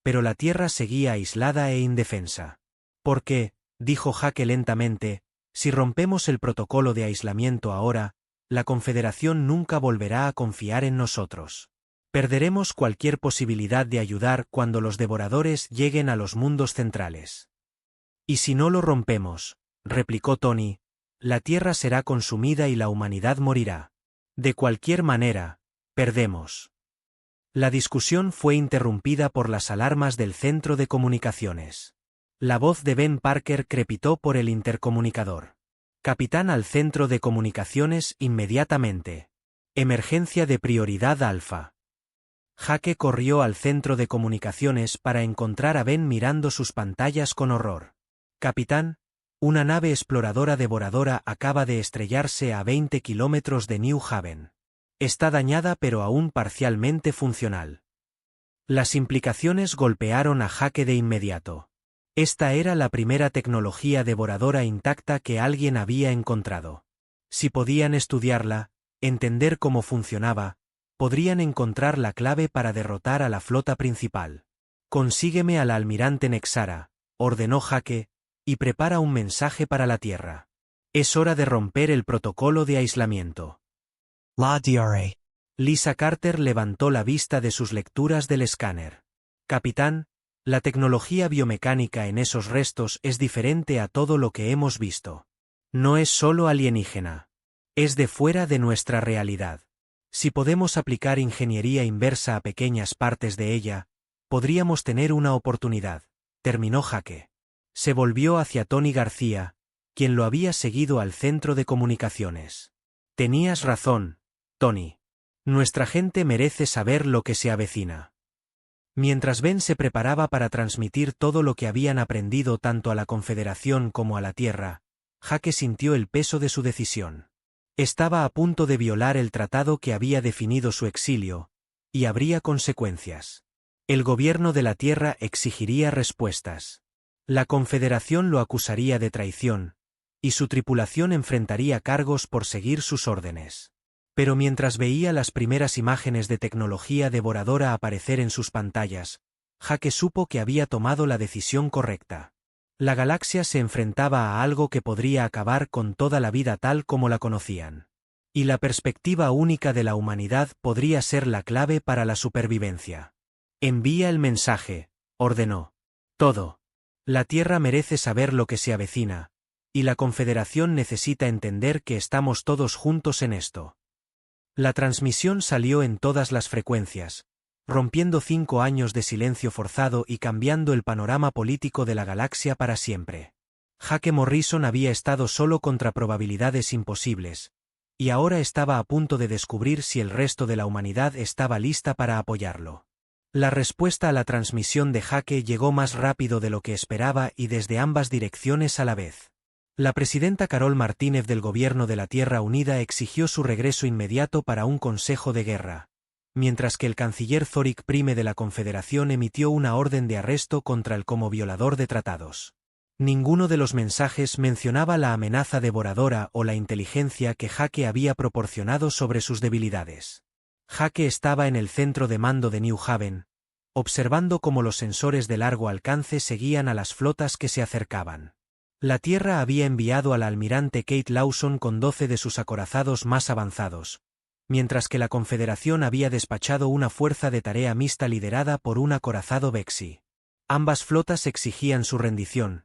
pero la Tierra seguía aislada e indefensa. ¿Por qué?, dijo Jake lentamente, si rompemos el protocolo de aislamiento ahora, la Confederación nunca volverá a confiar en nosotros. Perderemos cualquier posibilidad de ayudar cuando los devoradores lleguen a los mundos centrales. Y si no lo rompemos, replicó Tony, la Tierra será consumida y la humanidad morirá. De cualquier manera, perdemos. La discusión fue interrumpida por las alarmas del centro de comunicaciones. La voz de Ben Parker crepitó por el intercomunicador. Capitán al centro de comunicaciones inmediatamente. Emergencia de prioridad alfa. Jake corrió al centro de comunicaciones para encontrar a Ben mirando sus pantallas con horror. Capitán, una nave exploradora devoradora acaba de estrellarse a 20 kilómetros de New Haven. Está dañada pero aún parcialmente funcional. Las implicaciones golpearon a Jake de inmediato. Esta era la primera tecnología devoradora intacta que alguien había encontrado. Si podían estudiarla, entender cómo funcionaba, podrían encontrar la clave para derrotar a la flota principal. Consígueme al almirante Nexara, ordenó Jake, y prepara un mensaje para la Tierra. Es hora de romper el protocolo de aislamiento. La DRA. Lisa Carter levantó la vista de sus lecturas del escáner. Capitán, la tecnología biomecánica en esos restos es diferente a todo lo que hemos visto. No es solo alienígena. Es de fuera de nuestra realidad. Si podemos aplicar ingeniería inversa a pequeñas partes de ella, podríamos tener una oportunidad, terminó Jake. Se volvió hacia Tony García, quien lo había seguido al centro de comunicaciones. Tenías razón, Tony. Nuestra gente merece saber lo que se avecina. Mientras Ben se preparaba para transmitir todo lo que habían aprendido tanto a la Confederación como a la Tierra, Jake sintió el peso de su decisión. Estaba a punto de violar el tratado que había definido su exilio, y habría consecuencias. El gobierno de la Tierra exigiría respuestas. La Confederación lo acusaría de traición, y su tripulación enfrentaría cargos por seguir sus órdenes. Pero mientras veía las primeras imágenes de tecnología devoradora aparecer en sus pantallas, Jake supo que había tomado la decisión correcta. La galaxia se enfrentaba a algo que podría acabar con toda la vida tal como la conocían. Y la perspectiva única de la humanidad podría ser la clave para la supervivencia. Envía el mensaje, ordenó. Todo. La Tierra merece saber lo que se avecina, y la Confederación necesita entender que estamos todos juntos en esto. La transmisión salió en todas las frecuencias, rompiendo 5 años de silencio forzado y cambiando el panorama político de la galaxia para siempre. Jake Morrison había estado solo contra probabilidades imposibles, y ahora estaba a punto de descubrir si el resto de la humanidad estaba lista para apoyarlo. La respuesta a la transmisión de Jake llegó más rápido de lo que esperaba y desde ambas direcciones a la vez. La presidenta Carol Martínez del Gobierno de la Tierra Unida exigió su regreso inmediato para un consejo de guerra, mientras que el canciller Zorik Prime de la Confederación emitió una orden de arresto contra él como violador de tratados. Ninguno de los mensajes mencionaba la amenaza devoradora o la inteligencia que Jake había proporcionado sobre sus debilidades. Jake estaba en el centro de mando de New Haven, observando cómo los sensores de largo alcance seguían a las flotas que se acercaban. La Tierra había enviado al almirante Kate Lawson con 12 de sus acorazados más avanzados, mientras que la Confederación había despachado una fuerza de tarea mixta liderada por un acorazado Bexy. Ambas flotas exigían su rendición,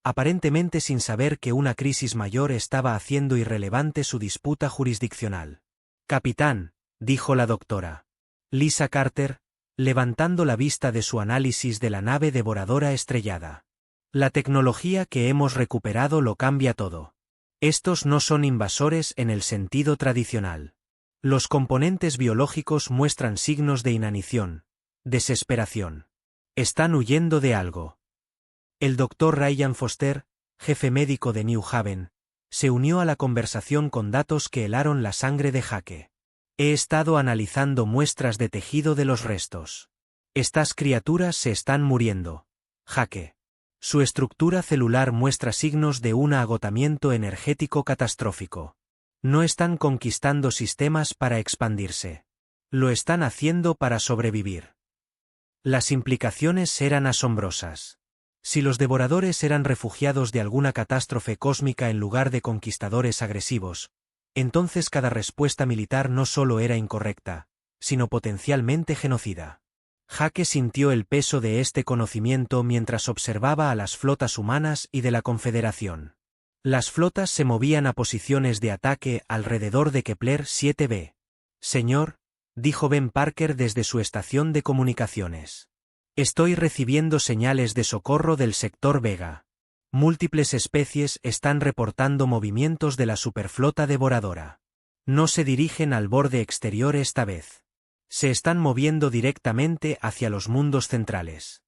aparentemente sin saber que una crisis mayor estaba haciendo irrelevante su disputa jurisdiccional. Capitán, dijo la doctora Lisa Carter, levantando la vista de su análisis de la nave devoradora estrellada. La tecnología que hemos recuperado lo cambia todo. Estos no son invasores en el sentido tradicional. Los componentes biológicos muestran signos de inanición, desesperación. Están huyendo de algo. El doctor Ryan Foster, jefe médico de New Haven, se unió a la conversación con datos que helaron la sangre de Jake. He estado analizando muestras de tejido de los restos. Estas criaturas se están muriendo. Jake. Su estructura celular muestra signos de un agotamiento energético catastrófico. No están conquistando sistemas para expandirse. Lo están haciendo para sobrevivir. Las implicaciones eran asombrosas. Si los devoradores eran refugiados de alguna catástrofe cósmica en lugar de conquistadores agresivos, entonces cada respuesta militar no solo era incorrecta, sino potencialmente genocida. Jake sintió el peso de este conocimiento mientras observaba a las flotas humanas y de la Confederación. Las flotas se movían a posiciones de ataque alrededor de Kepler 7b. Señor, dijo Ben Parker desde su estación de comunicaciones. Estoy recibiendo señales de socorro del sector Vega. Múltiples especies están reportando movimientos de la superflota devoradora. No se dirigen al borde exterior esta vez. Se están moviendo directamente hacia los mundos centrales.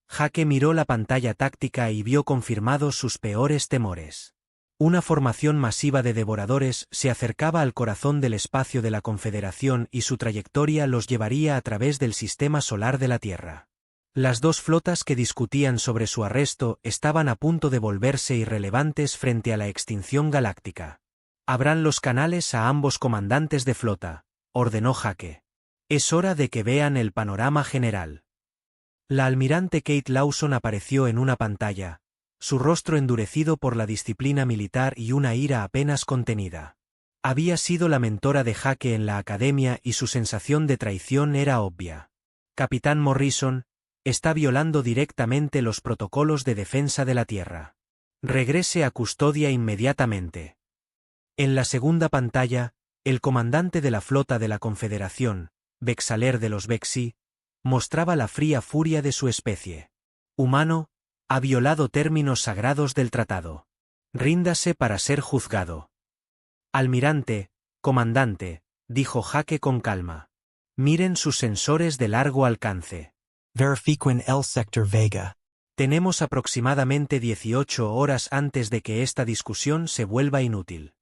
Jake miró la pantalla táctica y vio confirmados sus peores temores. Una formación masiva de devoradores se acercaba al corazón del espacio de la Confederación y su trayectoria los llevaría a través del sistema solar de la Tierra. Las dos flotas que discutían sobre su arresto estaban a punto de volverse irrelevantes frente a la extinción galáctica. Abran los canales a ambos comandantes de flota, ordenó Jake. Es hora de que vean el panorama general. La almirante Kate Lawson apareció en una pantalla, su rostro endurecido por la disciplina militar y una ira apenas contenida. Había sido la mentora de Jake en la academia y su sensación de traición era obvia. Capitán Morrison, está violando directamente los protocolos de defensa de la Tierra. Regrese a custodia inmediatamente. En la segunda pantalla, el comandante de la flota de la Confederación, Vexaler de los Vexi, mostraba la fría furia de su especie. Humano, ha violado términos sagrados del tratado. Ríndase para ser juzgado. Almirante, comandante, dijo Jake con calma. Miren sus sensores de largo alcance. Verifiquen el sector Vega. Tenemos aproximadamente 18 horas antes de que esta discusión se vuelva inútil.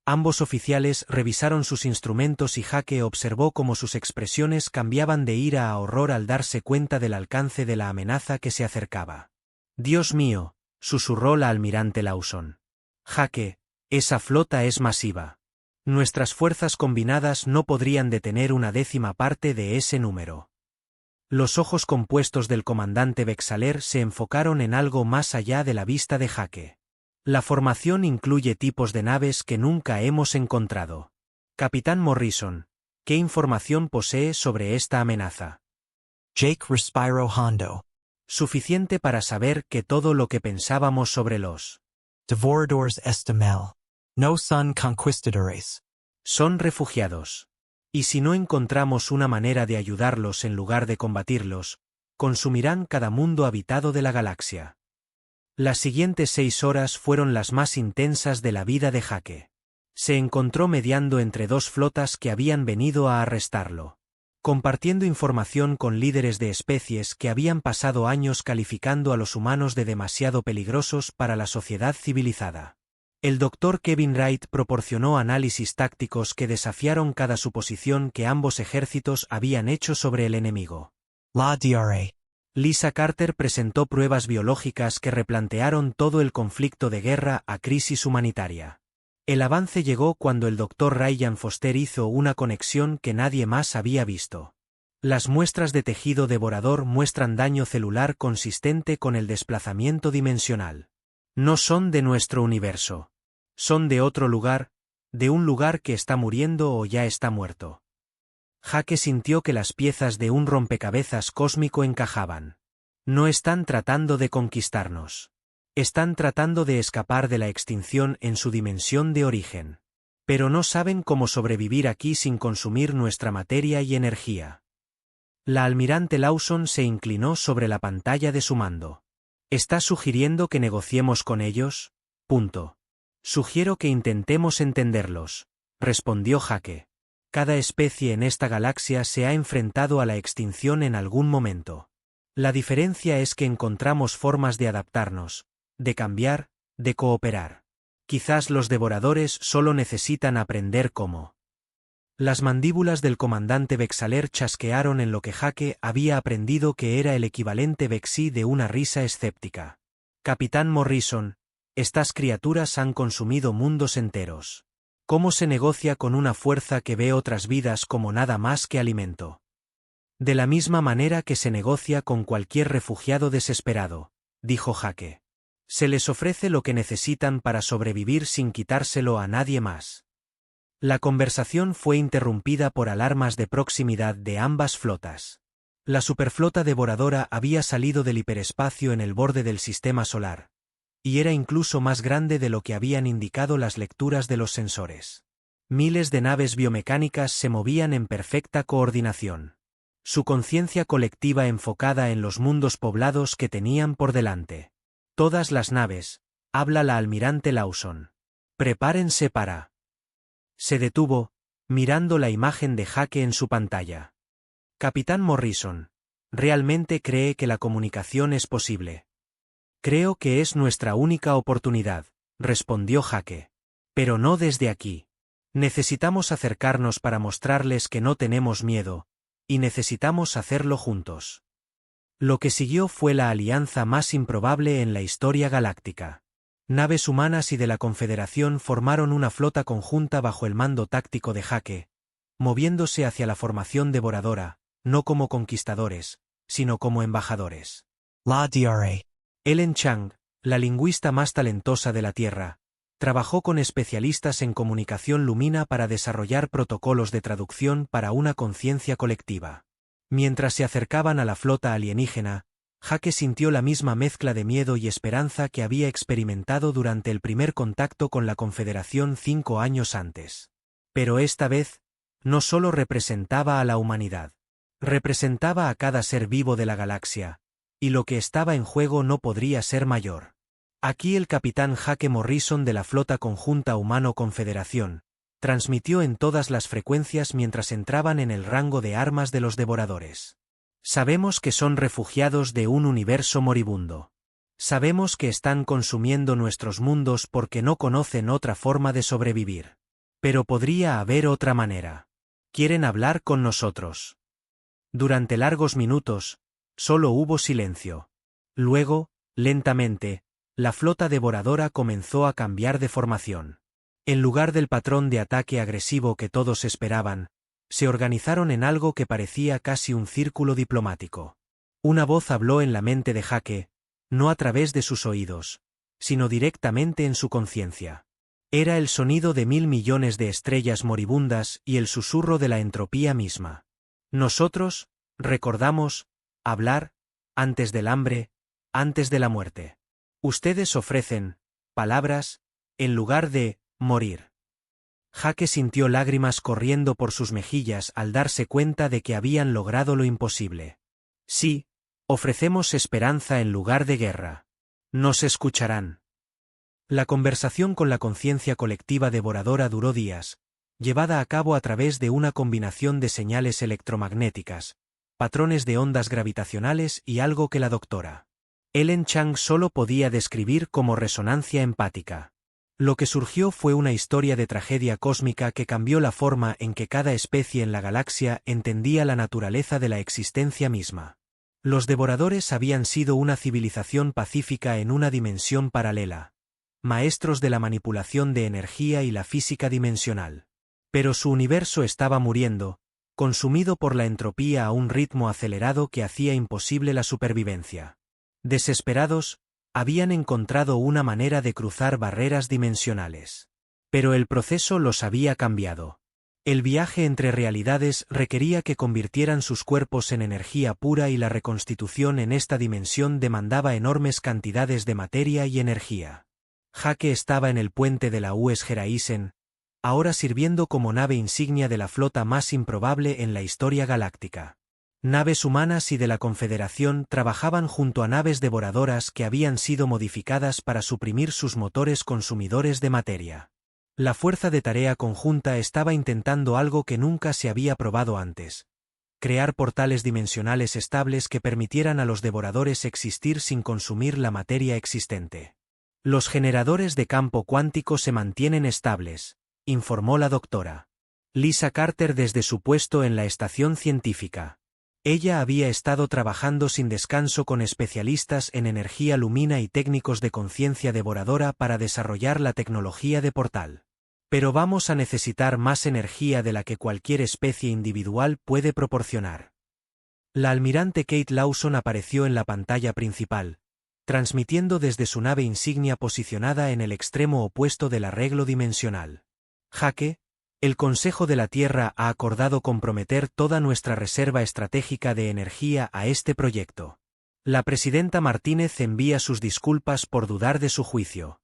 Ambos oficiales revisaron sus instrumentos y Jake observó cómo sus expresiones cambiaban de ira a horror al darse cuenta del alcance de la amenaza que se acercaba. Dios mío, susurró la almirante Lawson. Jake, esa flota es masiva. Nuestras fuerzas combinadas no podrían detener una décima parte de ese número. Los ojos compuestos del comandante Vexaler se enfocaron en algo más allá de la vista de Jake. La formación incluye tipos de naves que nunca hemos encontrado. Capitán Morrison, ¿qué información posee sobre esta amenaza? Jake Respiro Hondo. Suficiente para saber que todo lo que pensábamos sobre los Devoradores Estamel. No son conquistadores. Son refugiados. Y si no encontramos una manera de ayudarlos en lugar de combatirlos, consumirán cada mundo habitado de la galaxia. Las siguientes 6 horas fueron las más intensas de la vida de Jake. Se encontró mediando entre dos flotas que habían venido a arrestarlo. Compartiendo información con líderes de especies que habían pasado años calificando a los humanos de demasiado peligrosos para la sociedad civilizada. El Dr. Kevin Wright proporcionó análisis tácticos que desafiaron cada suposición que ambos ejércitos habían hecho sobre el enemigo. La DRA. Lisa Carter presentó pruebas biológicas que replantearon todo el conflicto de guerra a crisis humanitaria. El avance llegó cuando el Dr. Ryan Foster hizo una conexión que nadie más había visto. Las muestras de tejido devorador muestran daño celular consistente con el desplazamiento dimensional. No son de nuestro universo. Son de otro lugar, de un lugar que está muriendo o ya está muerto. Jake sintió que las piezas de un rompecabezas cósmico encajaban. No están tratando de conquistarnos. Están tratando de escapar de la extinción en su dimensión de origen. Pero no saben cómo sobrevivir aquí sin consumir nuestra materia y energía. La almirante Lawson se inclinó sobre la pantalla de su mando. ¿Estás sugiriendo que negociemos con ellos? Punto. Sugiero que intentemos entenderlos, respondió Jake. Cada especie en esta galaxia se ha enfrentado a la extinción en algún momento. La diferencia es que encontramos formas de adaptarnos, de cambiar, de cooperar. Quizás los devoradores solo necesitan aprender cómo. Las mandíbulas del comandante Vexaler chasquearon en lo que Jake había aprendido que era el equivalente vexí de una risa escéptica. Capitán Morrison, estas criaturas han consumido mundos enteros. ¿Cómo se negocia con una fuerza que ve otras vidas como nada más que alimento? De la misma manera que se negocia con cualquier refugiado desesperado, dijo Jake. Se les ofrece lo que necesitan para sobrevivir sin quitárselo a nadie más. La conversación fue interrumpida por alarmas de proximidad de ambas flotas. La superflota devoradora había salido del hiperespacio en el borde del sistema solar, y era incluso más grande de lo que habían indicado las lecturas de los sensores. Miles de naves biomecánicas se movían en perfecta coordinación. Su conciencia colectiva enfocada en los mundos poblados que tenían por delante. Todas las naves, habla la almirante Lawson. Prepárense para... Se detuvo, mirando la imagen de Jake en su pantalla. Capitán Morrison, ¿realmente cree que la comunicación es posible? Creo que es nuestra única oportunidad, respondió Jake. Pero no desde aquí. Necesitamos acercarnos para mostrarles que no tenemos miedo, y necesitamos hacerlo juntos. Lo que siguió fue la alianza más improbable en la historia galáctica. Naves humanas y de la Confederación formaron una flota conjunta bajo el mando táctico de Jake, moviéndose hacia la formación devoradora, no como conquistadores, sino como embajadores. La DRA. Ellen Chang, la lingüista más talentosa de la Tierra, trabajó con especialistas en comunicación lumina para desarrollar protocolos de traducción para una conciencia colectiva. Mientras se acercaban a la flota alienígena, Jake sintió la misma mezcla de miedo y esperanza que había experimentado durante el primer contacto con la Confederación 5 años antes. Pero esta vez, no solo representaba a la humanidad. Representaba a cada ser vivo de la galaxia, y lo que estaba en juego no podría ser mayor. Aquí el capitán Jake Morrison de la flota conjunta humano-confederación, transmitió en todas las frecuencias mientras entraban en el rango de armas de los devoradores. Sabemos que son refugiados de un universo moribundo. Sabemos que están consumiendo nuestros mundos porque no conocen otra forma de sobrevivir. Pero podría haber otra manera. Quieren hablar con nosotros. Durante largos minutos, solo hubo silencio. Luego, lentamente, la flota devoradora comenzó a cambiar de formación. En lugar del patrón de ataque agresivo que todos esperaban, se organizaron en algo que parecía casi un círculo diplomático. Una voz habló en la mente de Jake, no a través de sus oídos, sino directamente en su conciencia. Era el sonido de 1000 millones de estrellas moribundas y el susurro de la entropía misma. Nosotros, recordamos, hablar, antes del hambre, antes de la muerte. Ustedes ofrecen, palabras, en lugar de, morir. Jake sintió lágrimas corriendo por sus mejillas al darse cuenta de que habían logrado lo imposible. Sí, ofrecemos esperanza en lugar de guerra. Nos escucharán. La conversación con la conciencia colectiva devoradora duró días, llevada a cabo a través de una combinación de señales electromagnéticas, patrones de ondas gravitacionales y algo que la doctora Ellen Chang solo podía describir como resonancia empática. Lo que surgió fue una historia de tragedia cósmica que cambió la forma en que cada especie en la galaxia entendía la naturaleza de la existencia misma. Los devoradores habían sido una civilización pacífica en una dimensión paralela, maestros de la manipulación de energía y la física dimensional. Pero su universo estaba muriendo, consumido por la entropía a un ritmo acelerado que hacía imposible la supervivencia. Desesperados, habían encontrado una manera de cruzar barreras dimensionales. Pero el proceso los había cambiado. El viaje entre realidades requería que convirtieran sus cuerpos en energía pura y la reconstitución en esta dimensión demandaba enormes cantidades de materia y energía. Jake estaba en el puente de la US Geraisen, ahora sirviendo como nave insignia de la flota más improbable en la historia galáctica. Naves humanas y de la Confederación trabajaban junto a naves devoradoras que habían sido modificadas para suprimir sus motores consumidores de materia. La fuerza de tarea conjunta estaba intentando algo que nunca se había probado antes: crear portales dimensionales estables que permitieran a los devoradores existir sin consumir la materia existente. Los generadores de campo cuántico se mantienen estables, informó la doctora Lisa Carter desde su puesto en la estación científica. Ella había estado trabajando sin descanso con especialistas en energía lumina y técnicos de conciencia devoradora para desarrollar la tecnología de portal. Pero vamos a necesitar más energía de la que cualquier especie individual puede proporcionar. La almirante Kate Lawson apareció en la pantalla principal, transmitiendo desde su nave insignia posicionada en el extremo opuesto del arreglo dimensional. Jaque, el Consejo de la Tierra ha acordado comprometer toda nuestra reserva estratégica de energía a este proyecto. La presidenta Martínez envía sus disculpas por dudar de su juicio.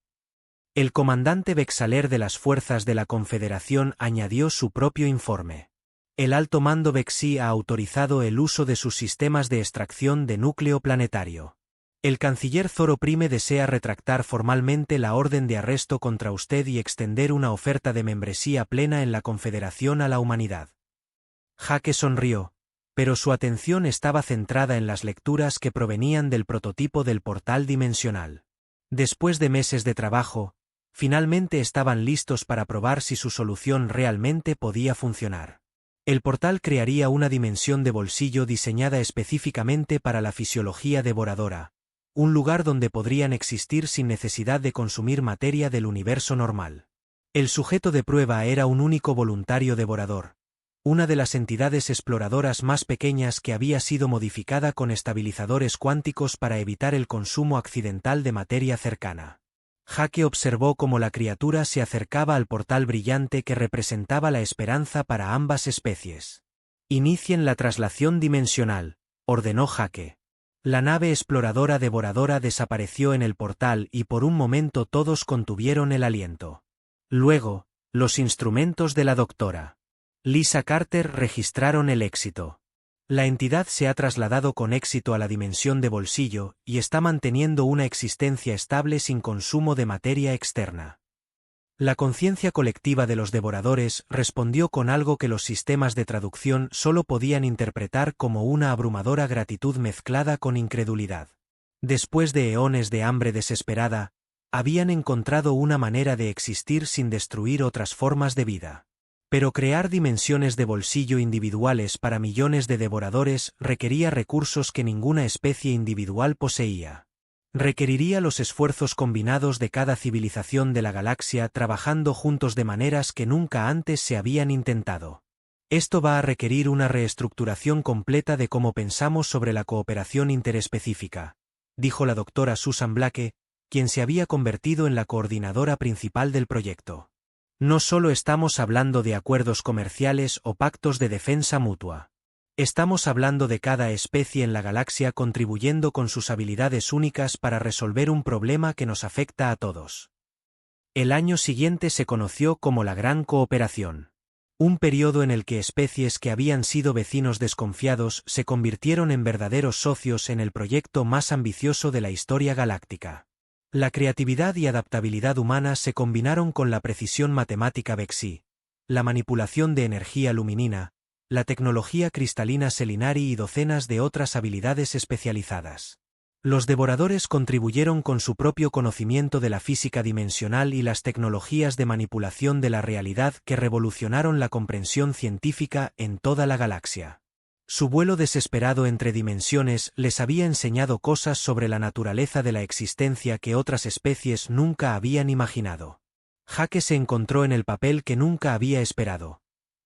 El comandante Vexaler de las Fuerzas de la Confederación añadió su propio informe. El alto mando Vexi ha autorizado el uso de sus sistemas de extracción de núcleo planetario. El canciller Zoro Prime desea retractar formalmente la orden de arresto contra usted y extender una oferta de membresía plena en la Confederación a la humanidad. Jaque sonrió, pero su atención estaba centrada en las lecturas que provenían del prototipo del portal dimensional. Después de meses de trabajo, finalmente estaban listos para probar si su solución realmente podía funcionar. El portal crearía una dimensión de bolsillo diseñada específicamente para la fisiología devoradora, un lugar donde podrían existir sin necesidad de consumir materia del universo normal. El sujeto de prueba era un único voluntario devorador, una de las entidades exploradoras más pequeñas que había sido modificada con estabilizadores cuánticos para evitar el consumo accidental de materia cercana. Jaque observó cómo la criatura se acercaba al portal brillante que representaba la esperanza para ambas especies. Inicien la traslación dimensional, ordenó Jaque. La nave exploradora devoradora desapareció en el portal y por un momento todos contuvieron el aliento. Luego, los instrumentos de la doctora Lisa Carter registraron el éxito. La entidad se ha trasladado con éxito a la dimensión de bolsillo y está manteniendo una existencia estable sin consumo de materia externa. La conciencia colectiva de los devoradores respondió con algo que los sistemas de traducción solo podían interpretar como una abrumadora gratitud mezclada con incredulidad. Después de eones de hambre desesperada, habían encontrado una manera de existir sin destruir otras formas de vida. Pero crear dimensiones de bolsillo individuales para millones de devoradores requería recursos que ninguna especie individual poseía. Requeriría los esfuerzos combinados de cada civilización de la galaxia trabajando juntos de maneras que nunca antes se habían intentado. Esto va a requerir una reestructuración completa de cómo pensamos sobre la cooperación interespecífica, dijo la doctora Susan Blake, quien se había convertido en la coordinadora principal del proyecto. No solo estamos hablando de acuerdos comerciales o pactos de defensa mutua. Estamos hablando de cada especie en la galaxia contribuyendo con sus habilidades únicas para resolver un problema que nos afecta a todos. El año siguiente se conoció como la Gran Cooperación. Un periodo en el que especies que habían sido vecinos desconfiados se convirtieron en verdaderos socios en el proyecto más ambicioso de la historia galáctica. La creatividad y adaptabilidad humanas se combinaron con la precisión matemática Vexi, la manipulación de energía luminina, la tecnología cristalina Selinari y docenas de otras habilidades especializadas. Los devoradores contribuyeron con su propio conocimiento de la física dimensional y las tecnologías de manipulación de la realidad que revolucionaron la comprensión científica en toda la galaxia. Su vuelo desesperado entre dimensiones les había enseñado cosas sobre la naturaleza de la existencia que otras especies nunca habían imaginado. Jaque se encontró en el papel que nunca había esperado.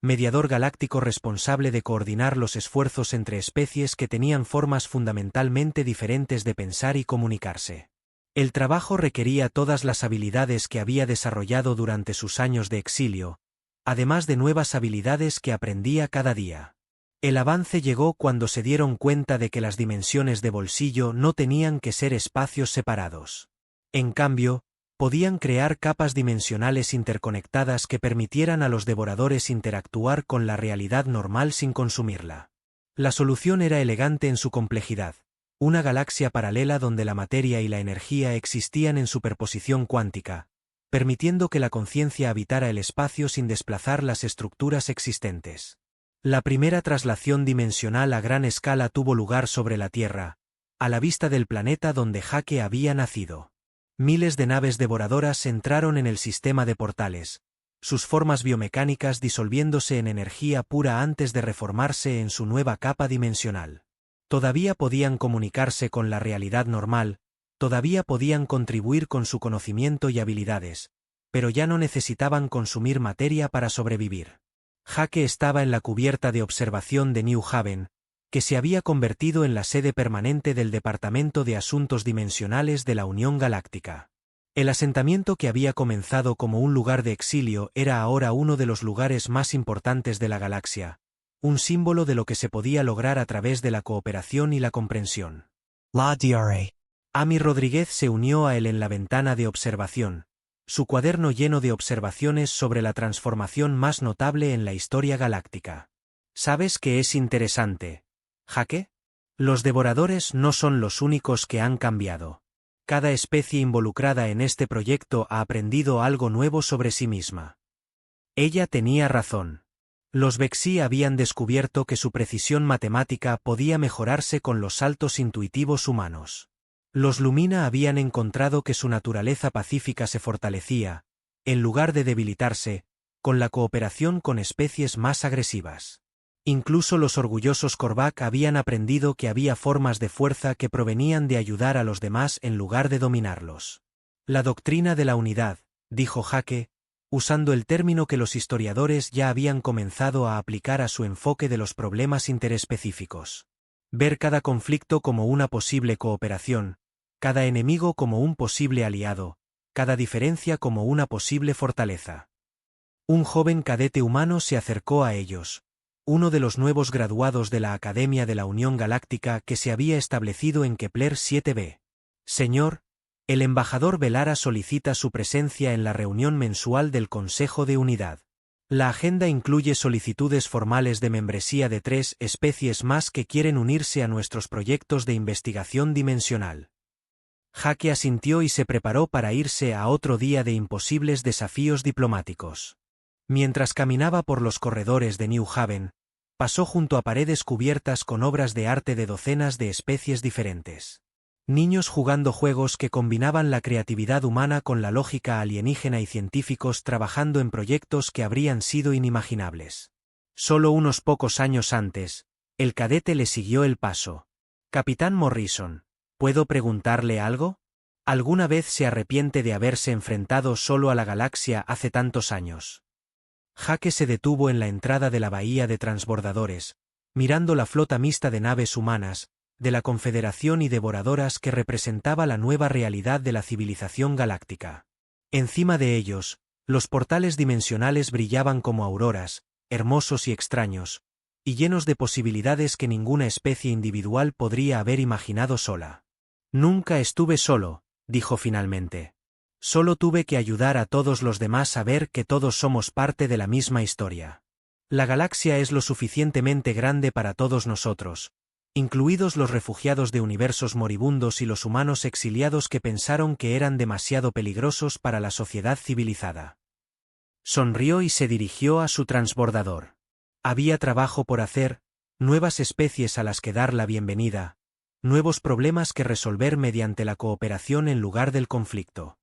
Mediador galáctico responsable de coordinar los esfuerzos entre especies que tenían formas fundamentalmente diferentes de pensar y comunicarse. El trabajo requería todas las habilidades que había desarrollado durante sus años de exilio, además de nuevas habilidades que aprendía cada día. El avance llegó cuando se dieron cuenta de que las dimensiones de bolsillo no tenían que ser espacios separados. En cambio, podían crear capas dimensionales interconectadas que permitieran a los devoradores interactuar con la realidad normal sin consumirla. La solución era elegante en su complejidad. Una galaxia paralela donde la materia y la energía existían en superposición cuántica, permitiendo que la conciencia habitara el espacio sin desplazar las estructuras existentes. La primera traslación dimensional a gran escala tuvo lugar sobre la Tierra, a la vista del planeta donde Jaque había nacido. Miles de naves devoradoras entraron en el sistema de portales, sus formas biomecánicas disolviéndose en energía pura antes de reformarse en su nueva capa dimensional. Todavía podían comunicarse con la realidad normal, todavía podían contribuir con su conocimiento y habilidades, pero ya no necesitaban consumir materia para sobrevivir. Jake estaba en la cubierta de observación de New Haven, que se había convertido en la sede permanente del Departamento de Asuntos Dimensionales de la Unión Galáctica. El asentamiento que había comenzado como un lugar de exilio era ahora uno de los lugares más importantes de la galaxia, un símbolo de lo que se podía lograr a través de la cooperación y la comprensión. La Dra. Amy Rodríguez se unió a él en la ventana de observación, su cuaderno lleno de observaciones sobre la transformación más notable en la historia galáctica. ¿Sabes qué es interesante, Jake? Los devoradores no son los únicos que han cambiado. Cada especie involucrada en este proyecto ha aprendido algo nuevo sobre sí misma. Ella tenía razón. Los Vexi habían descubierto que su precisión matemática podía mejorarse con los saltos intuitivos humanos. Los Lumina habían encontrado que su naturaleza pacífica se fortalecía, en lugar de debilitarse, con la cooperación con especies más agresivas. Incluso los orgullosos Korvac habían aprendido que había formas de fuerza que provenían de ayudar a los demás en lugar de dominarlos. La doctrina de la unidad, dijo Jake, usando el término que los historiadores ya habían comenzado a aplicar a su enfoque de los problemas interespecíficos. Ver cada conflicto como una posible cooperación, cada enemigo como un posible aliado, cada diferencia como una posible fortaleza. Un joven cadete humano se acercó a ellos, uno de los nuevos graduados de la Academia de la Unión Galáctica que se había establecido en Kepler 7b. Señor, el embajador Velara solicita su presencia en la reunión mensual del Consejo de Unidad. La agenda incluye solicitudes formales de membresía de 3 especies más que quieren unirse a nuestros proyectos de investigación dimensional. Jake asintió y se preparó para irse a otro día de imposibles desafíos diplomáticos. Mientras caminaba por los corredores de New Haven, pasó junto a paredes cubiertas con obras de arte de docenas de especies diferentes. Niños jugando juegos que combinaban la creatividad humana con la lógica alienígena y científicos trabajando en proyectos que habrían sido inimaginables. Solo unos pocos años antes, el cadete le siguió el paso. Capitán Morrison, ¿puedo preguntarle algo? ¿Alguna vez se arrepiente de haberse enfrentado solo a la galaxia hace tantos años? Jake se detuvo en la entrada de la bahía de transbordadores, mirando la flota mixta de naves humanas, de la Confederación y devoradoras que representaba la nueva realidad de la civilización galáctica. Encima de ellos, los portales dimensionales brillaban como auroras, hermosos y extraños, y llenos de posibilidades que ninguna especie individual podría haber imaginado sola. Nunca estuve solo, dijo finalmente. Solo tuve que ayudar a todos los demás a ver que todos somos parte de la misma historia. La galaxia es lo suficientemente grande para todos nosotros, incluidos los refugiados de universos moribundos y los humanos exiliados que pensaron que eran demasiado peligrosos para la sociedad civilizada. Sonrió y se dirigió a su transbordador. Había trabajo por hacer, nuevas especies a las que dar la bienvenida, nuevos problemas que resolver mediante la cooperación en lugar del conflicto.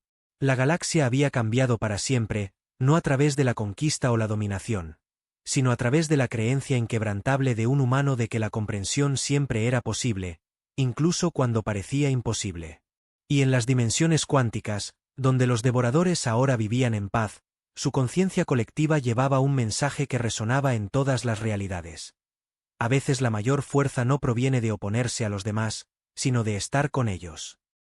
La galaxia había cambiado para siempre, no a través de la conquista o la dominación, sino a través de la creencia inquebrantable de un humano de que la comprensión siempre era posible, incluso cuando parecía imposible. Y en las dimensiones cuánticas, donde los devoradores ahora vivían en paz, su conciencia colectiva llevaba un mensaje que resonaba en todas las realidades. A veces la mayor fuerza no proviene de oponerse a los demás, sino de estar con ellos.